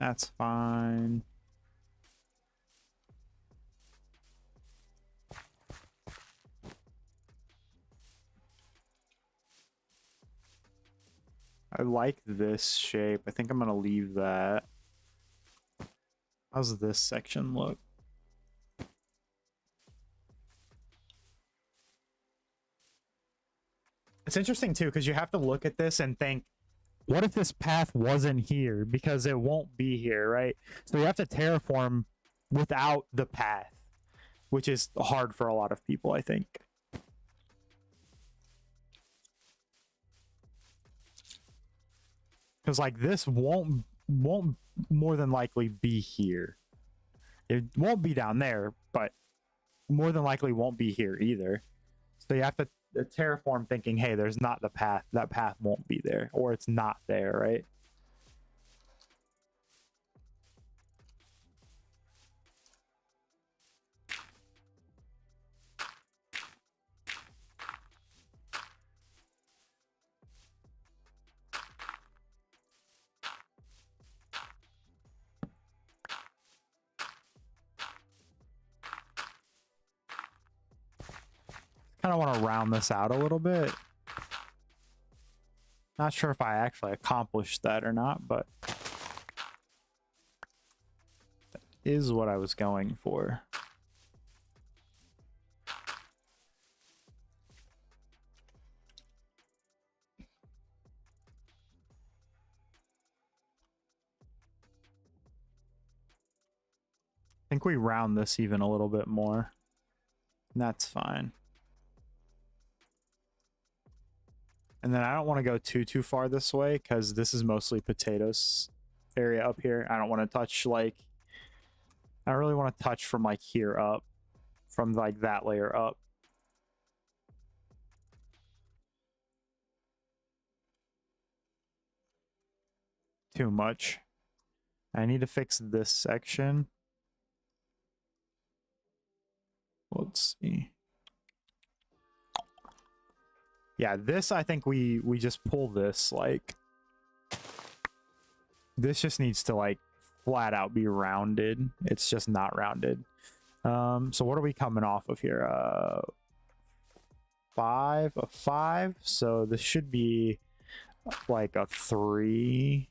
That's fine. I like this shape. I think I'm gonna leave that. How's this section look? It's interesting too, because you have to look at this and think, what if this path wasn't here? Because it won't be here, right? So you have to terraform without the path, which is hard for a lot of people, I think. Because like this won't more than likely be here. It won't be down there, but more than likely won't be here either. So you have to the terraform thinking, hey, there's not the path. That path won't be there, or it's not there, right? Kind of want to round this out a little bit. Not sure if I actually accomplished that or not, but that is what I was going for. I think we round this even a little bit more. And that's fine. And then I don't want to go too far this way because this is mostly potatoes area up here. I don't want to touch like, I don't really want to touch from like here up, from like that layer up. Too much. I need to fix this section. Let's see. Yeah, this, I think we just pull this, like, this just needs to like flat out be rounded. It's just not rounded. So what are we coming off of here? 5, a 5. So this should be like a 3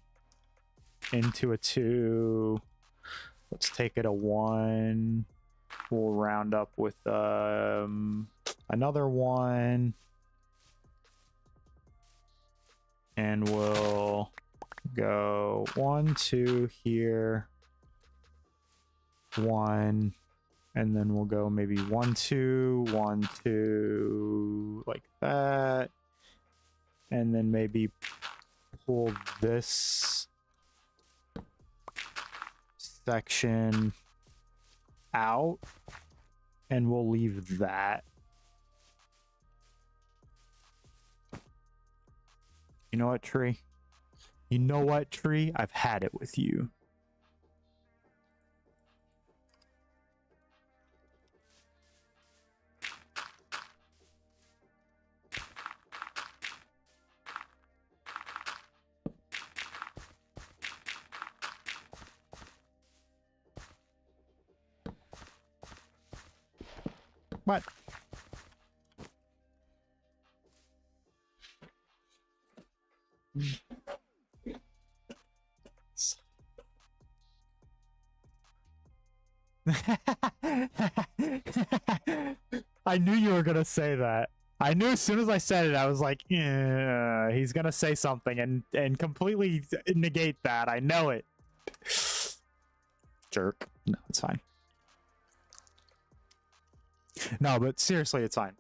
into a 2. Let's take it a 1. We'll round up with another 1. And we'll go 1, 2 here, 1, and then we'll go maybe 1, 2, 1, 2, like that, and then maybe pull this section out, and we'll leave that. You know what, tree? You know what, tree? I've had it with you. What? I knew you were gonna say that. I knew as soon as I said it, I was like, yeah, he's gonna say something and completely negate that. I know it. Jerk. No, it's fine. No, but seriously, it's fine.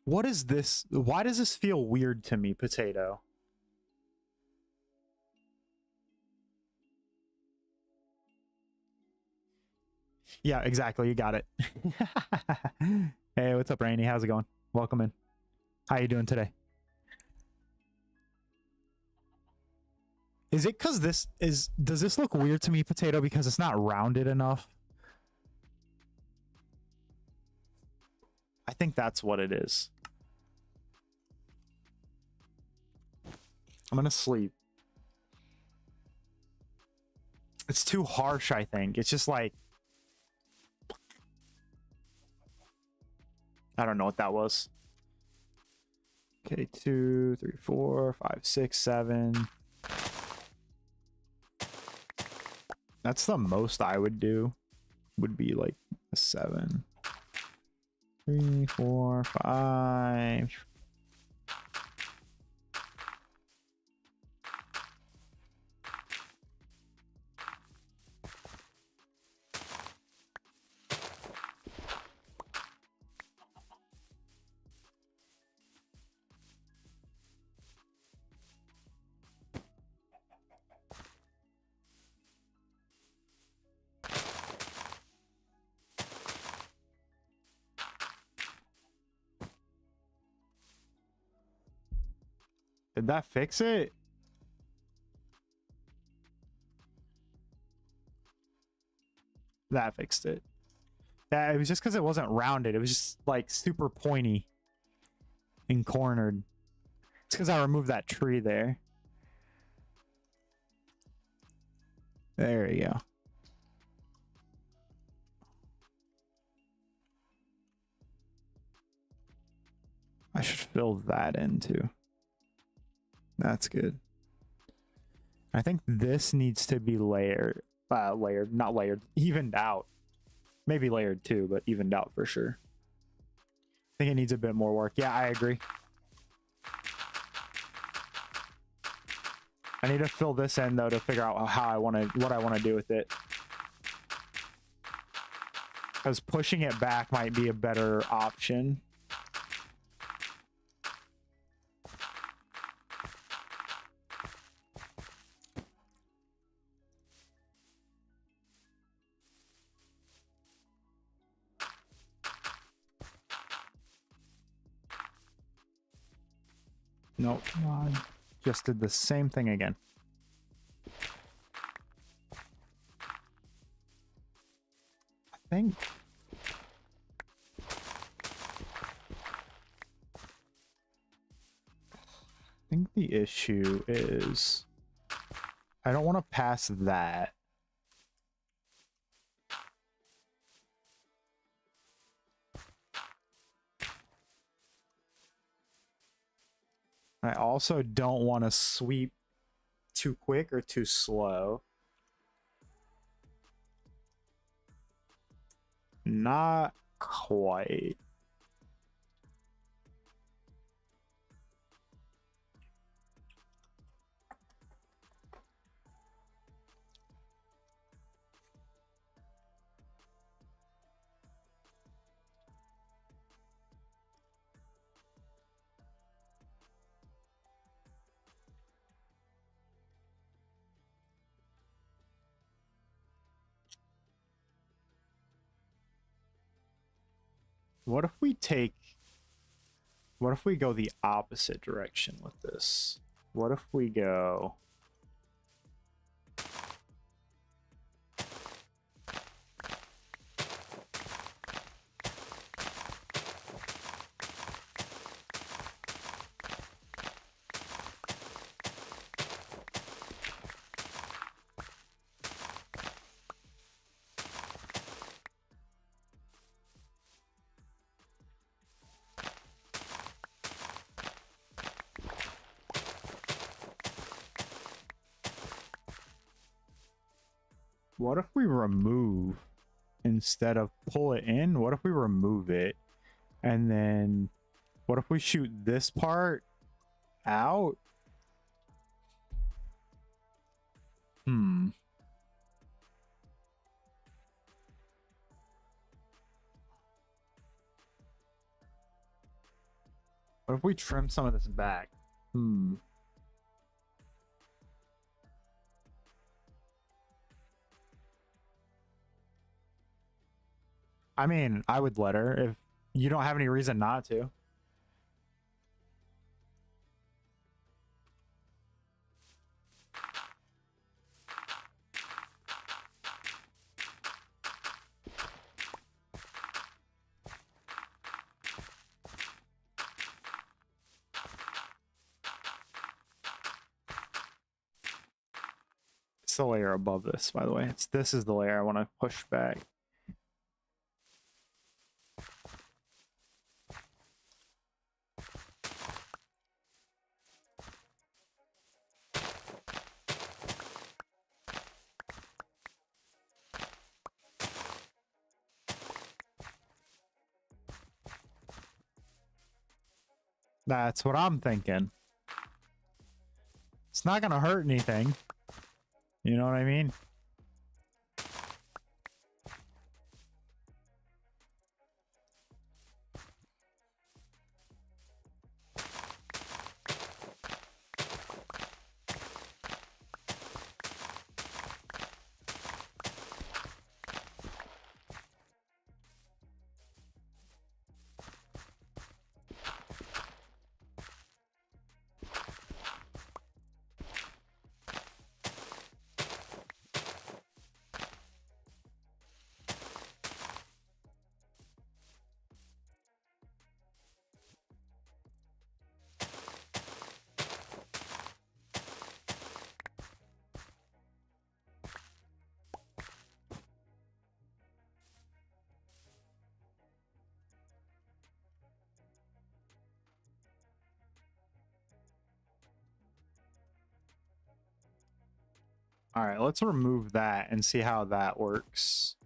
What is this? Why does this feel weird to me, potato? Yeah, exactly. You got it. Hey, what's up, Rainy? How's it going? Welcome in. How you doing today? Is it because this is... Does this look weird to me, potato, because it's not rounded enough? I think that's what it is. I'm gonna sleep. It's too harsh, I think. It's just like... I don't know what that was. Okay, 2, 3, 4, 5, 6, 7. That's the most I would do. Would be like a 7. 3, 4, 5. Did that fix it? That fixed it. Yeah, it was just because it wasn't rounded. It was just like super pointy and cornered. It's because I removed that tree there. There you go. I should fill that in too. That's good. I think this needs to be layered, not layered, evened out. Maybe layered too, but evened out for sure. I think it needs a bit more work. Yeah, I agree. I need to fill this in though to figure out what I want to do with it. Because pushing it back might be a better option. Nope, I just did the same thing again. I think the issue is I don't want to pass that. I also don't want to sweep too quick or too slow. Not quite. What if we go the opposite direction with this? What if we go... What if we remove, instead of pull it in, what if we remove it? And then, what if we shoot this part out? What if we trim some of this back? I mean, I would let her if you don't have any reason not to. It's the layer above this, by the way. This is the layer I want to push back. That's what I'm thinking. It's not gonna hurt anything. You know what I mean? All right, let's remove that and see how that works.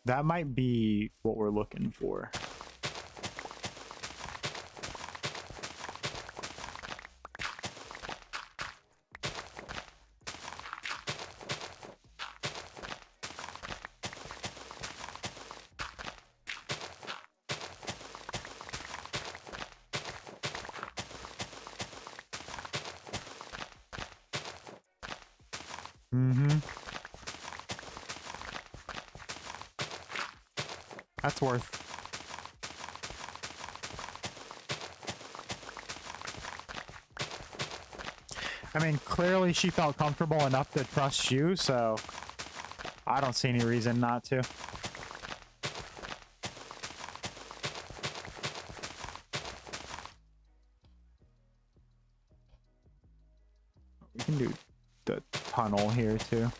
That might be what we're looking for. That's worth. I mean, clearly she felt comfortable enough to trust you, so I don't see any reason not to. We can do the tunnel here too.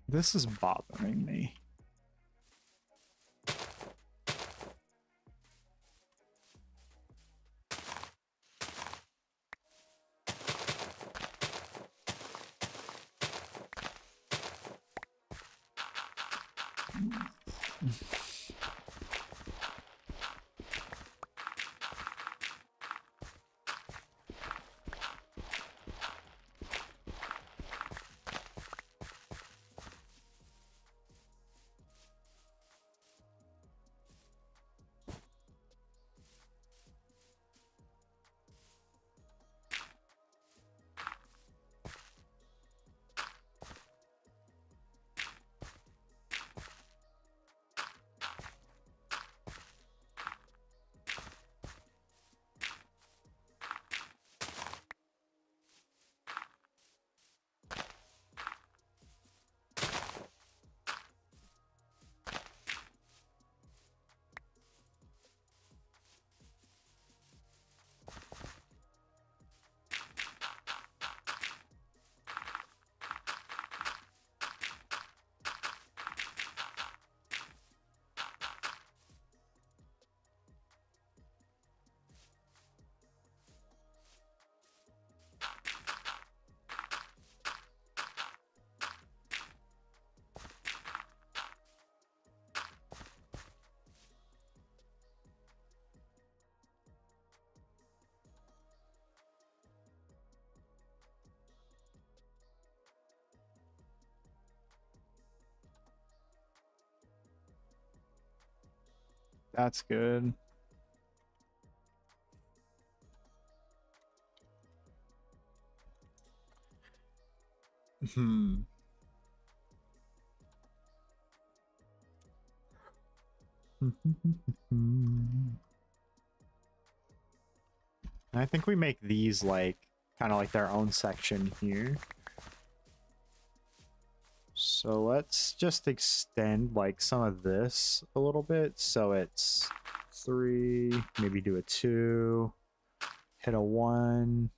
This is bothering me. That's good. I think we make these like kind of like their own section here. So let's just extend like some of this a little bit. So it's 3, maybe do a 2, hit a 1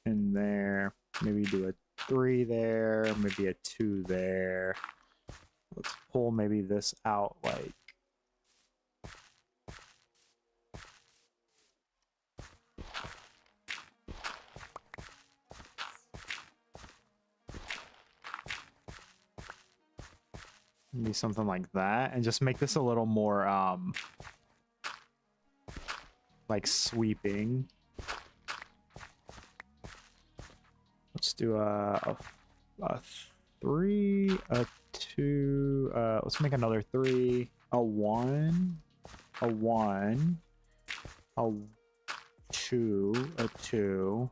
in there, maybe do a 3 there, maybe a 2 there. Let's pull maybe this out like maybe something like that, and just make this a little more like sweeping. Let's do a 3, a 2, let's make another 3, a 1, a 1, a 2, a 2,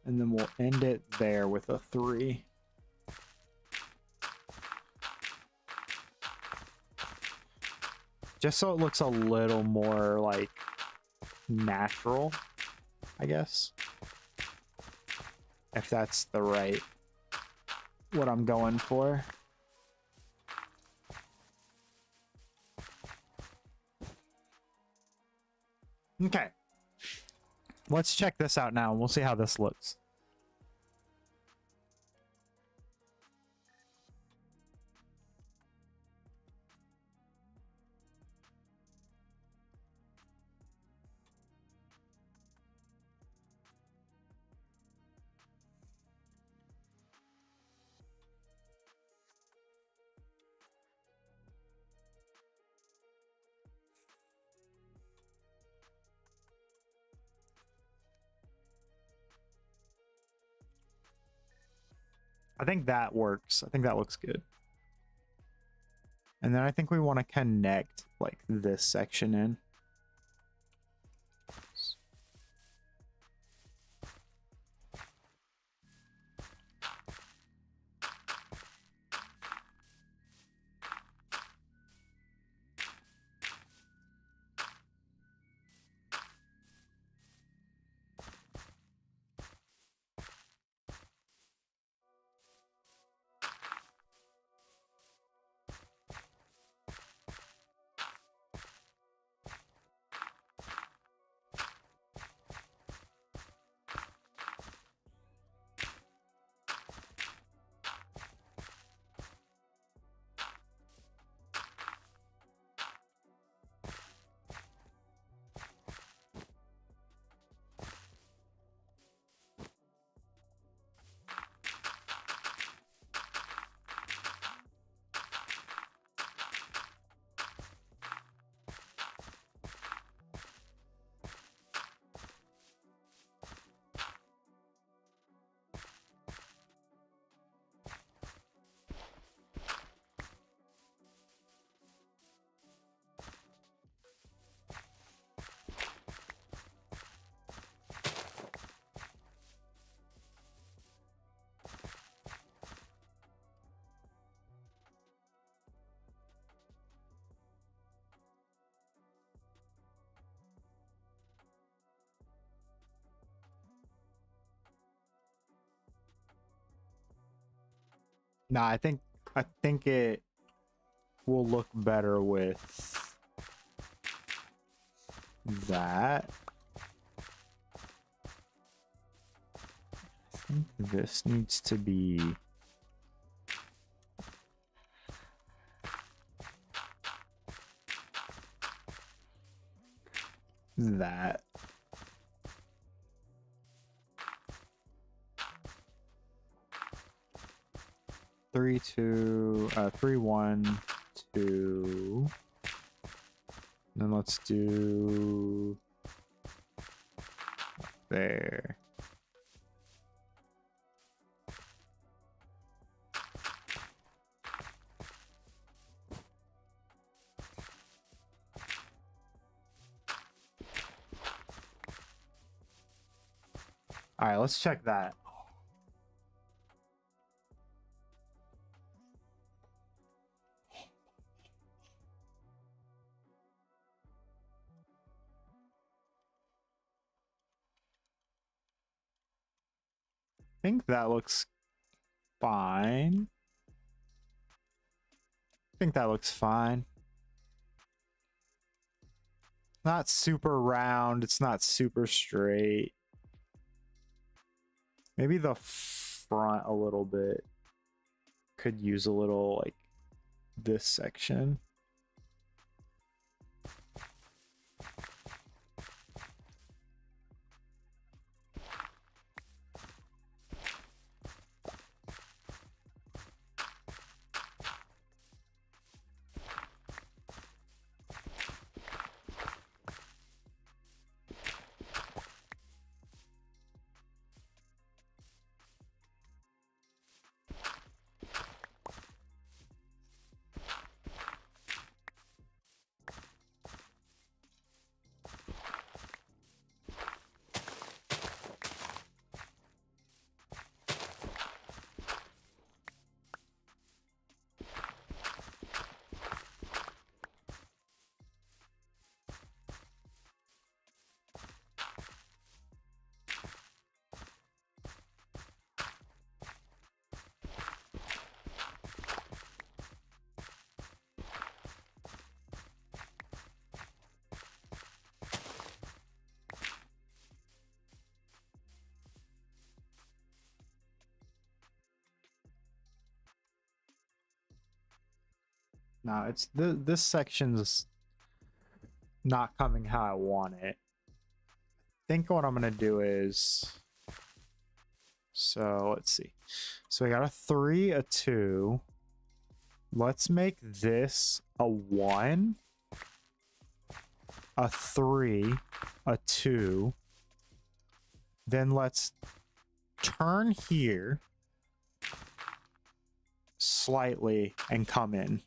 and then we'll end it there with a 3. Just so it looks a little more like natural, I guess. If that's the right what I'm going for. Okay. Let's check this out now, and we'll see how this looks. I think that works. I think that looks good. And then I think we want to connect like this section in. Nah, I think it will look better with that. I think this needs to be that. 3, 2, 3, 1, 2. Then let's do there. All right, let's check that. I think that looks fine. I think that looks fine. Not super round. It's not super straight. Maybe the front a little bit could use a little like this section. No, it's this section's not coming how I want it. I think what I'm gonna do is, so let's see. So we got a 3, a 2. Let's make this a 1, a 3, a 2. Then let's turn here slightly and come in.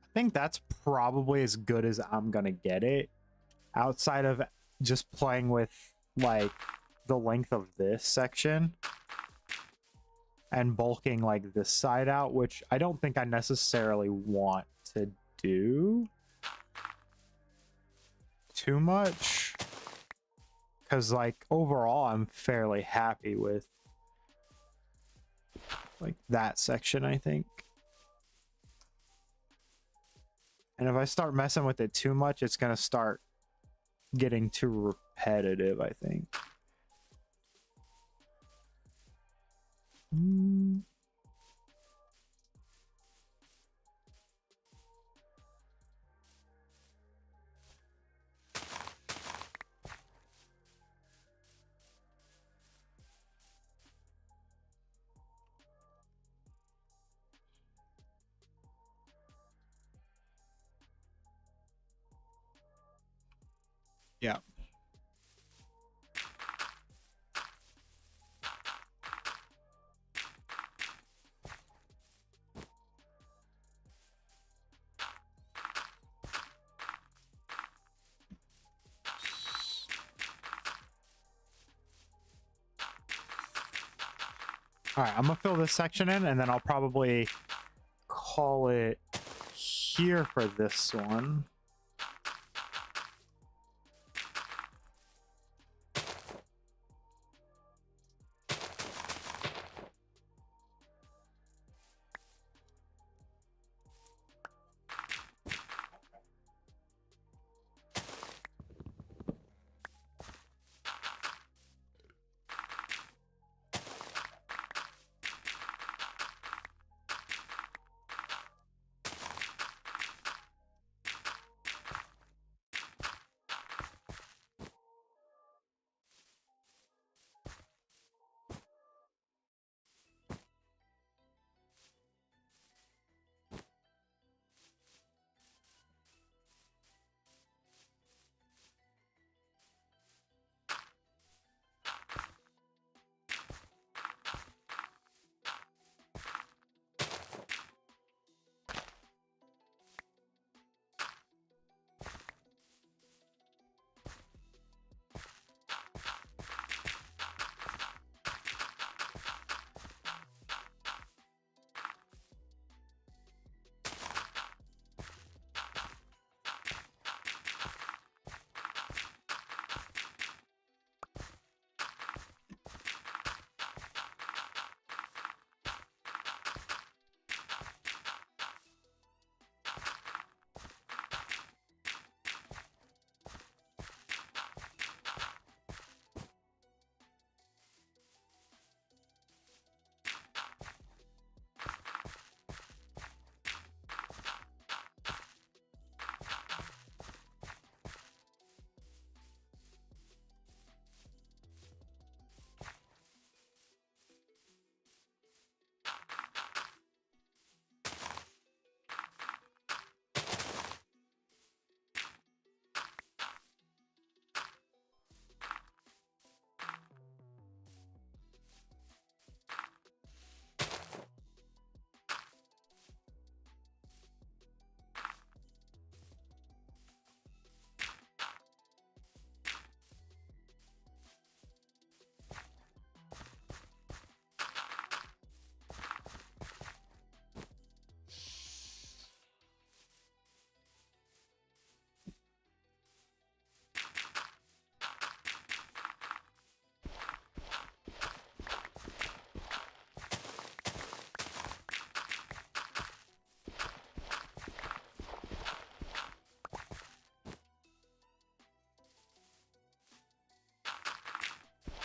I think that's probably as good as I'm gonna get it, outside of just playing with like the length of this section and bulking like this side out, which I don't think I necessarily want to do too much, because like overall I'm fairly happy with like that section, I think. And if I start messing with it too much, it's gonna start getting too repetitive, I think. Yeah. All right, I'm gonna fill this section in, and then I'll probably call it here for this one.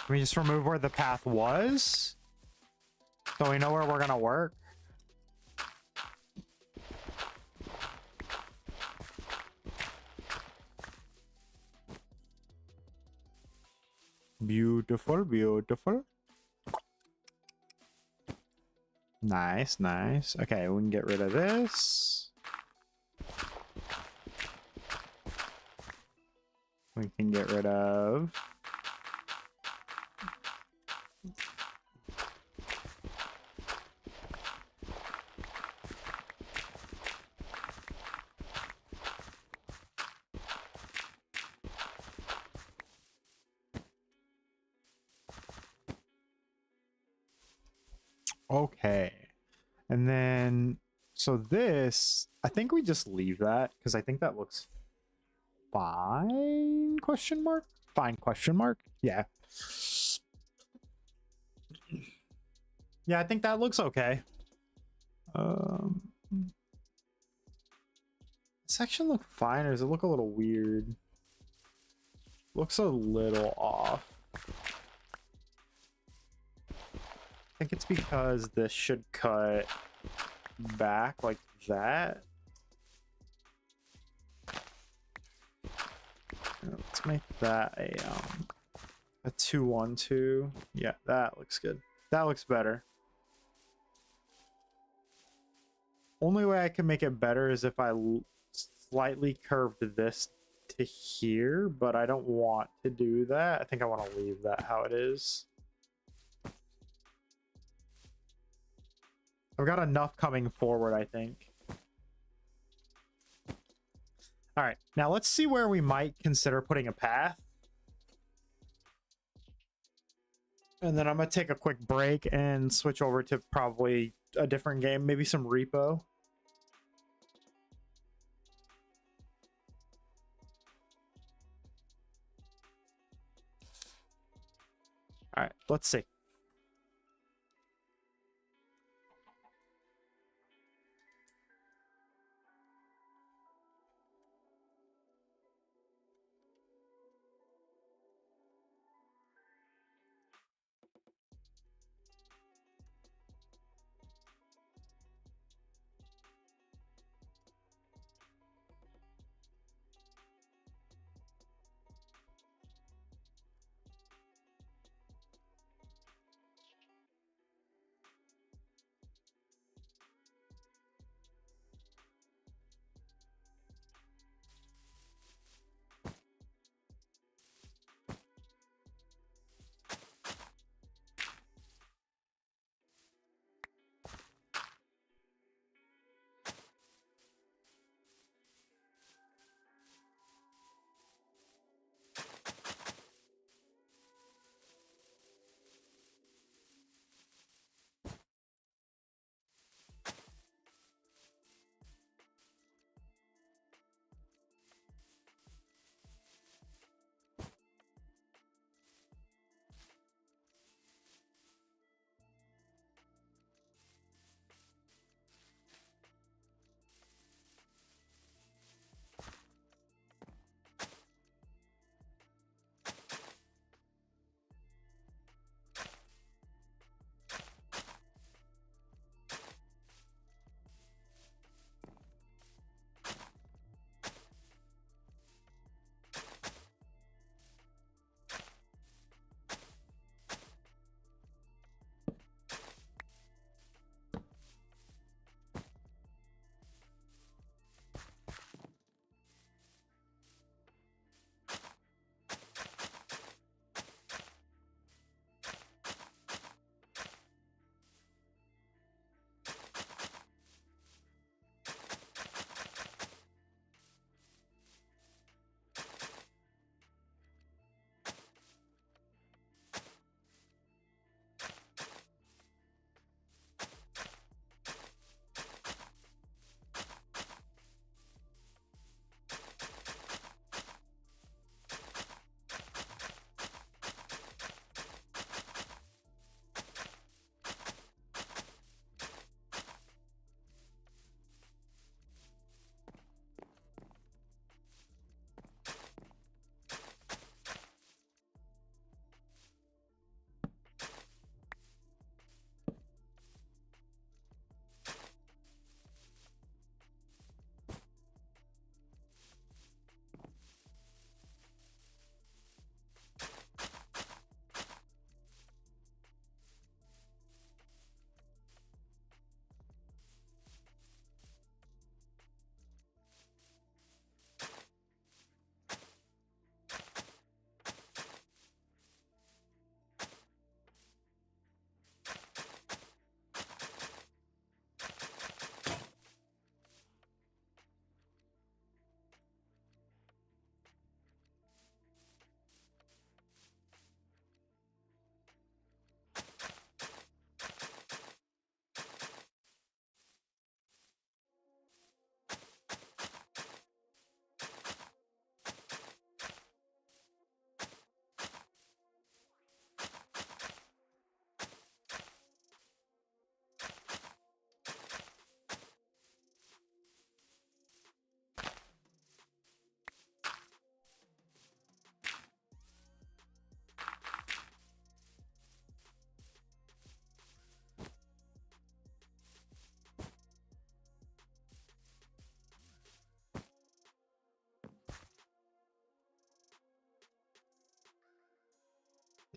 Can we just remove where the path was? So we know where we're gonna work? Beautiful, beautiful. Nice, nice. Okay, we can get rid of this. We can get rid of... Okay. And then, so this, I think we just leave that because I think that looks fine, question mark? Fine, question mark? Yeah. Yeah, I think that looks okay. Section look fine, or does it look a little weird? Looks a little off. I think it's because this should cut back like that. Let's make that a 2-1-2. Yeah, that looks good. That looks better. Only way I can make it better is if I slightly curved this to here, but I don't want to do that. I think I want to leave that how it is. I've got enough coming forward, I think. All right, now let's see where we might consider putting a path. And then I'm going to take a quick break and switch over to probably a different game, maybe some repo. All right, let's see.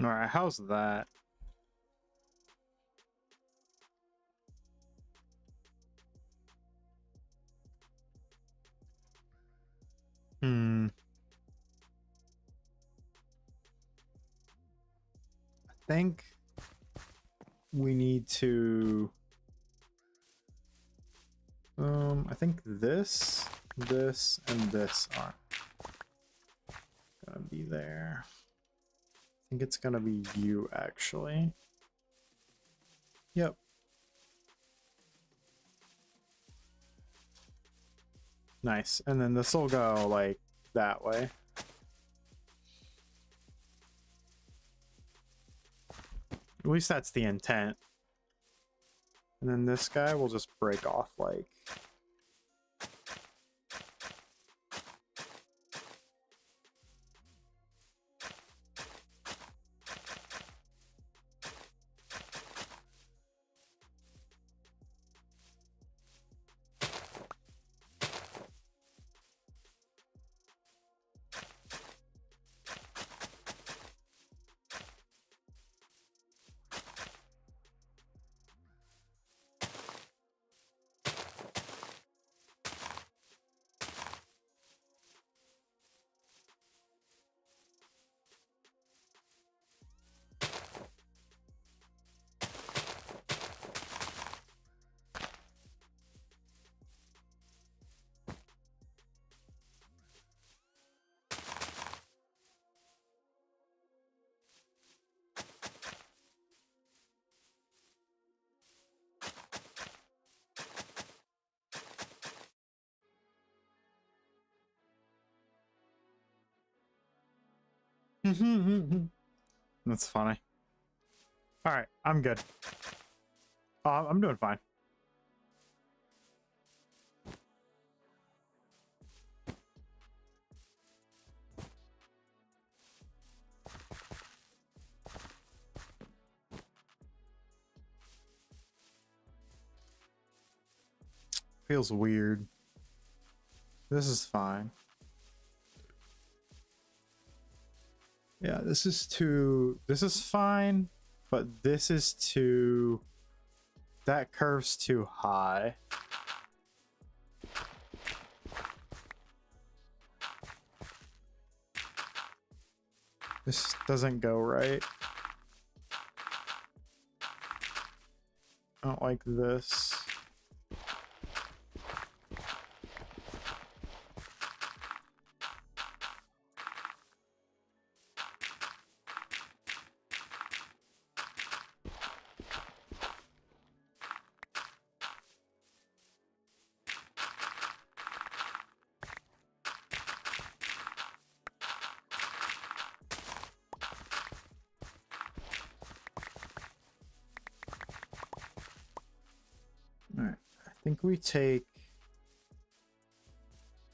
All right, how's that? I think we need to I think this and this are gonna be there. I think it's gonna be you actually. Yep. Nice. And then this will go like that way. At least that's the intent. And then this guy will just break off like That's funny. All right, I'm good. I'm doing fine. Feels weird. This is fine. Yeah, this is fine, but this is too, that curve's too high. This doesn't go right. I don't like this. All right, I think we take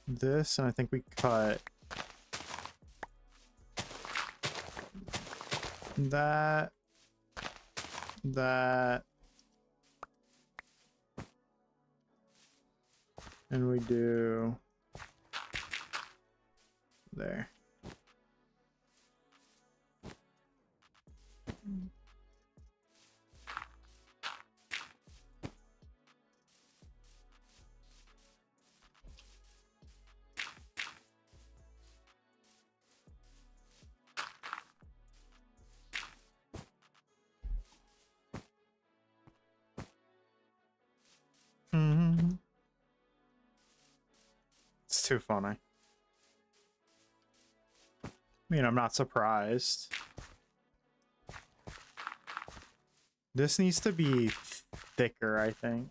this and I think we cut that, and we do there. It's too funny. I mean, I'm not surprised. This needs to be thicker, I think.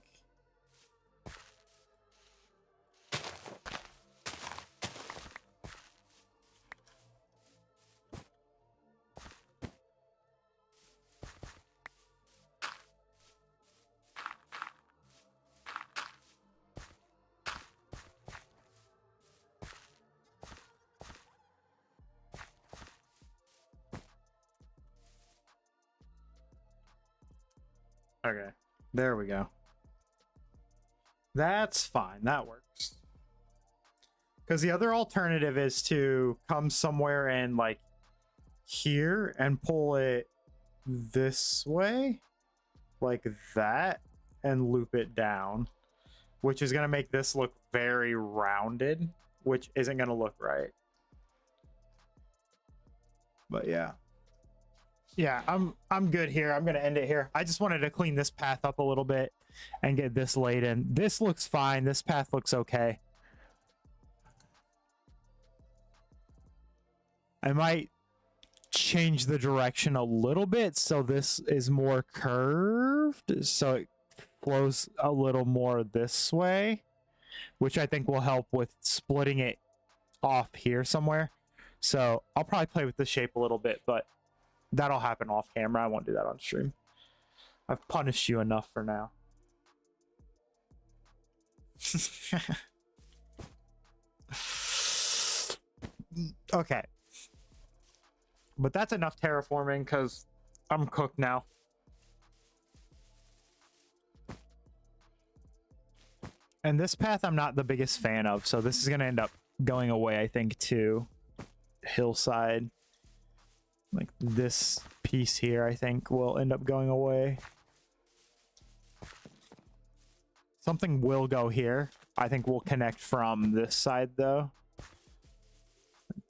Okay, there we go. That's fine, that works. Because the other alternative is to come somewhere and like here and pull it this way, like that, and loop it down, which is going to make this look very rounded, which isn't going to look right. But yeah, I'm good here. I'm going to end it here. I just wanted to clean this path up a little bit and get this laid in. This looks fine. This path looks okay. I might change the direction a little bit so this is more curved, so it flows a little more this way, which I think will help with splitting it off here somewhere. So I'll probably play with the shape a little bit, but that'll happen off camera. I won't do that on stream. I've punished you enough for now. Okay. But that's enough terraforming because I'm cooked now. And this path I'm not the biggest fan of, so this is going to end up going away, I think, too. Hillside. Like this piece here, I think, will end up going away. Something will go here. I think we'll connect from this side, though.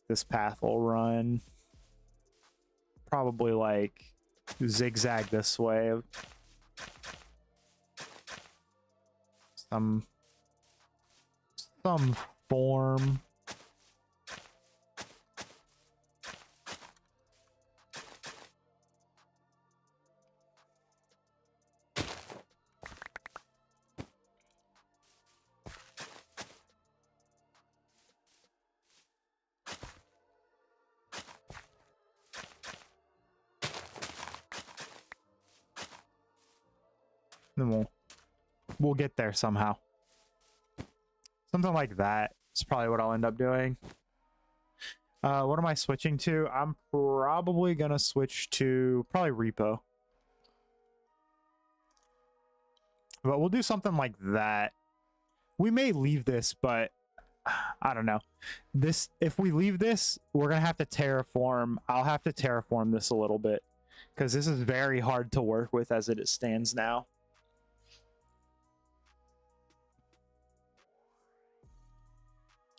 This path will run probably like zigzag this way. Some form. Then we'll get there somehow. Something like that is probably what I'll end up doing. What am I switching to? I'm probably gonna switch to probably repo. But we'll do something like that. We may leave this, but I don't know. This, if we leave this, we're gonna have to terraform. I'll have to terraform this a little bit because this is very hard to work with as it stands now.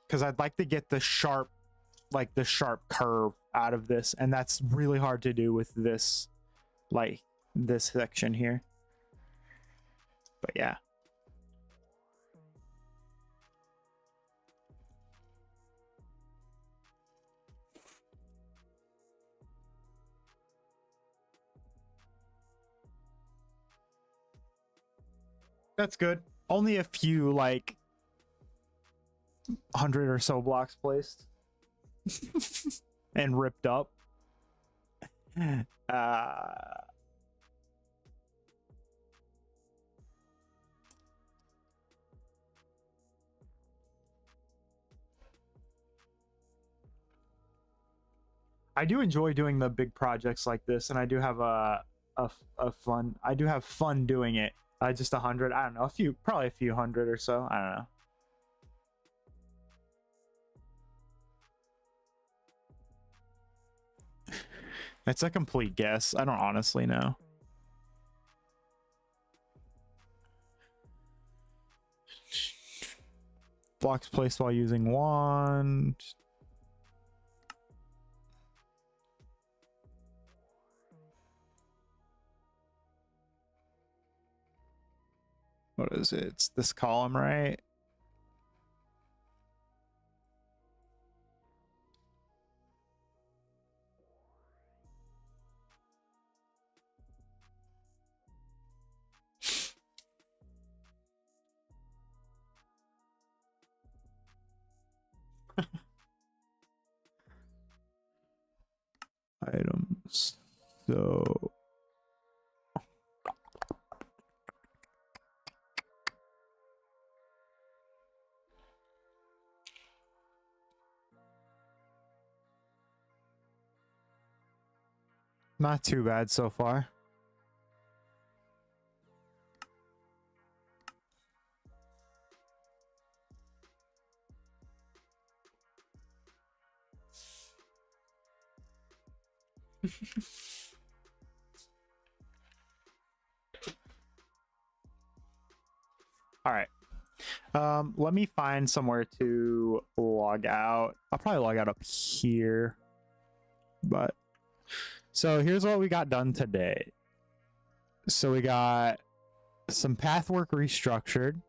Because I'd like to get the sharp, like the sharp curve out of this, and that's really hard to do with this, like this section here. But yeah. That's good. Only a few, like 100 or so blocks placed and ripped up. I do enjoy doing the big projects like this, and I do have a fun. I do have fun doing it. Just 100. I don't know, probably a few hundred or so. I don't know. It's a complete guess. I don't honestly know. Blocks placed while using wand. What is it? It's this column, right? Items. So not too bad so far. All right. Let me find somewhere to log out. I'll probably log out up here. But so here's what we got done today. So we got some path work restructured.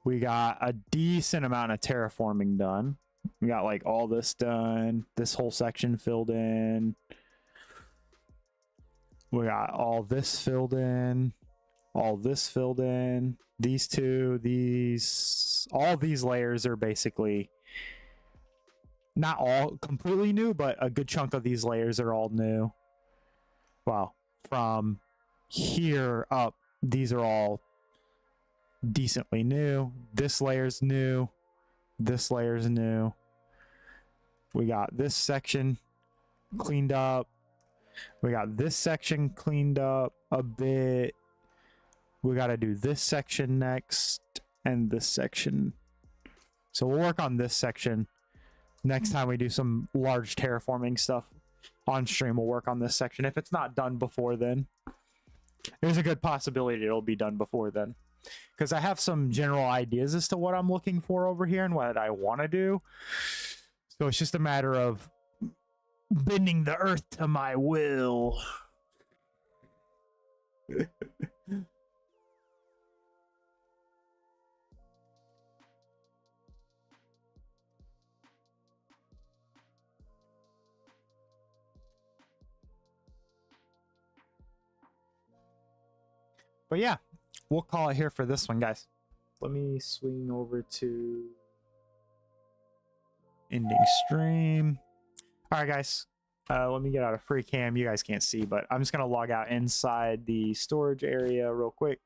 We got a decent amount of terraforming done. We got like all this done. This whole section filled in. We got all this filled in. All this filled in. These two, these, all these layers are basically not all completely new, but a good chunk of these layers are all new. Well, from here up, these are all decently new. This layer's new. This layer's new. We got this section cleaned up. We got this section cleaned up a bit. We got to do this section next and this section. So we'll work on this section next time we do some large terraforming stuff on stream. We'll work on this section. If it's not done before then, there's a good possibility it'll be done before then, because I have some general ideas as to what I'm looking for over here and what I want to do. So it's just a matter of bending the earth to my will. But yeah, we'll call it here for this one, guys. Let me swing over to ending stream. All right, guys. Let me get out of free cam. You guys can't see, but I'm just going to log out inside the storage area real quick.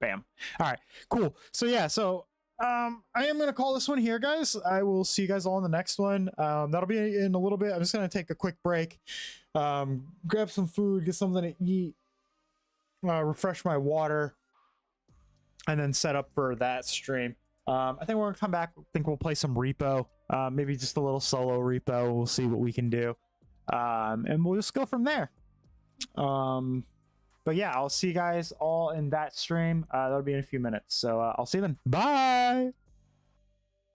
Bam. All right, cool. So yeah, I am going to call this one here, guys. I will see you guys all in the next one. That'll be in a little bit. I'm just going to take a quick break, grab some food, get something to eat, refresh my water, and then set up for that stream. I think we're gonna come back. I think we'll play some repo, maybe just a little solo repo. We'll see what we can do, and we'll just go from there. But yeah, I'll see you guys all in that stream. That'll be in a few minutes, so I'll see you then. Bye.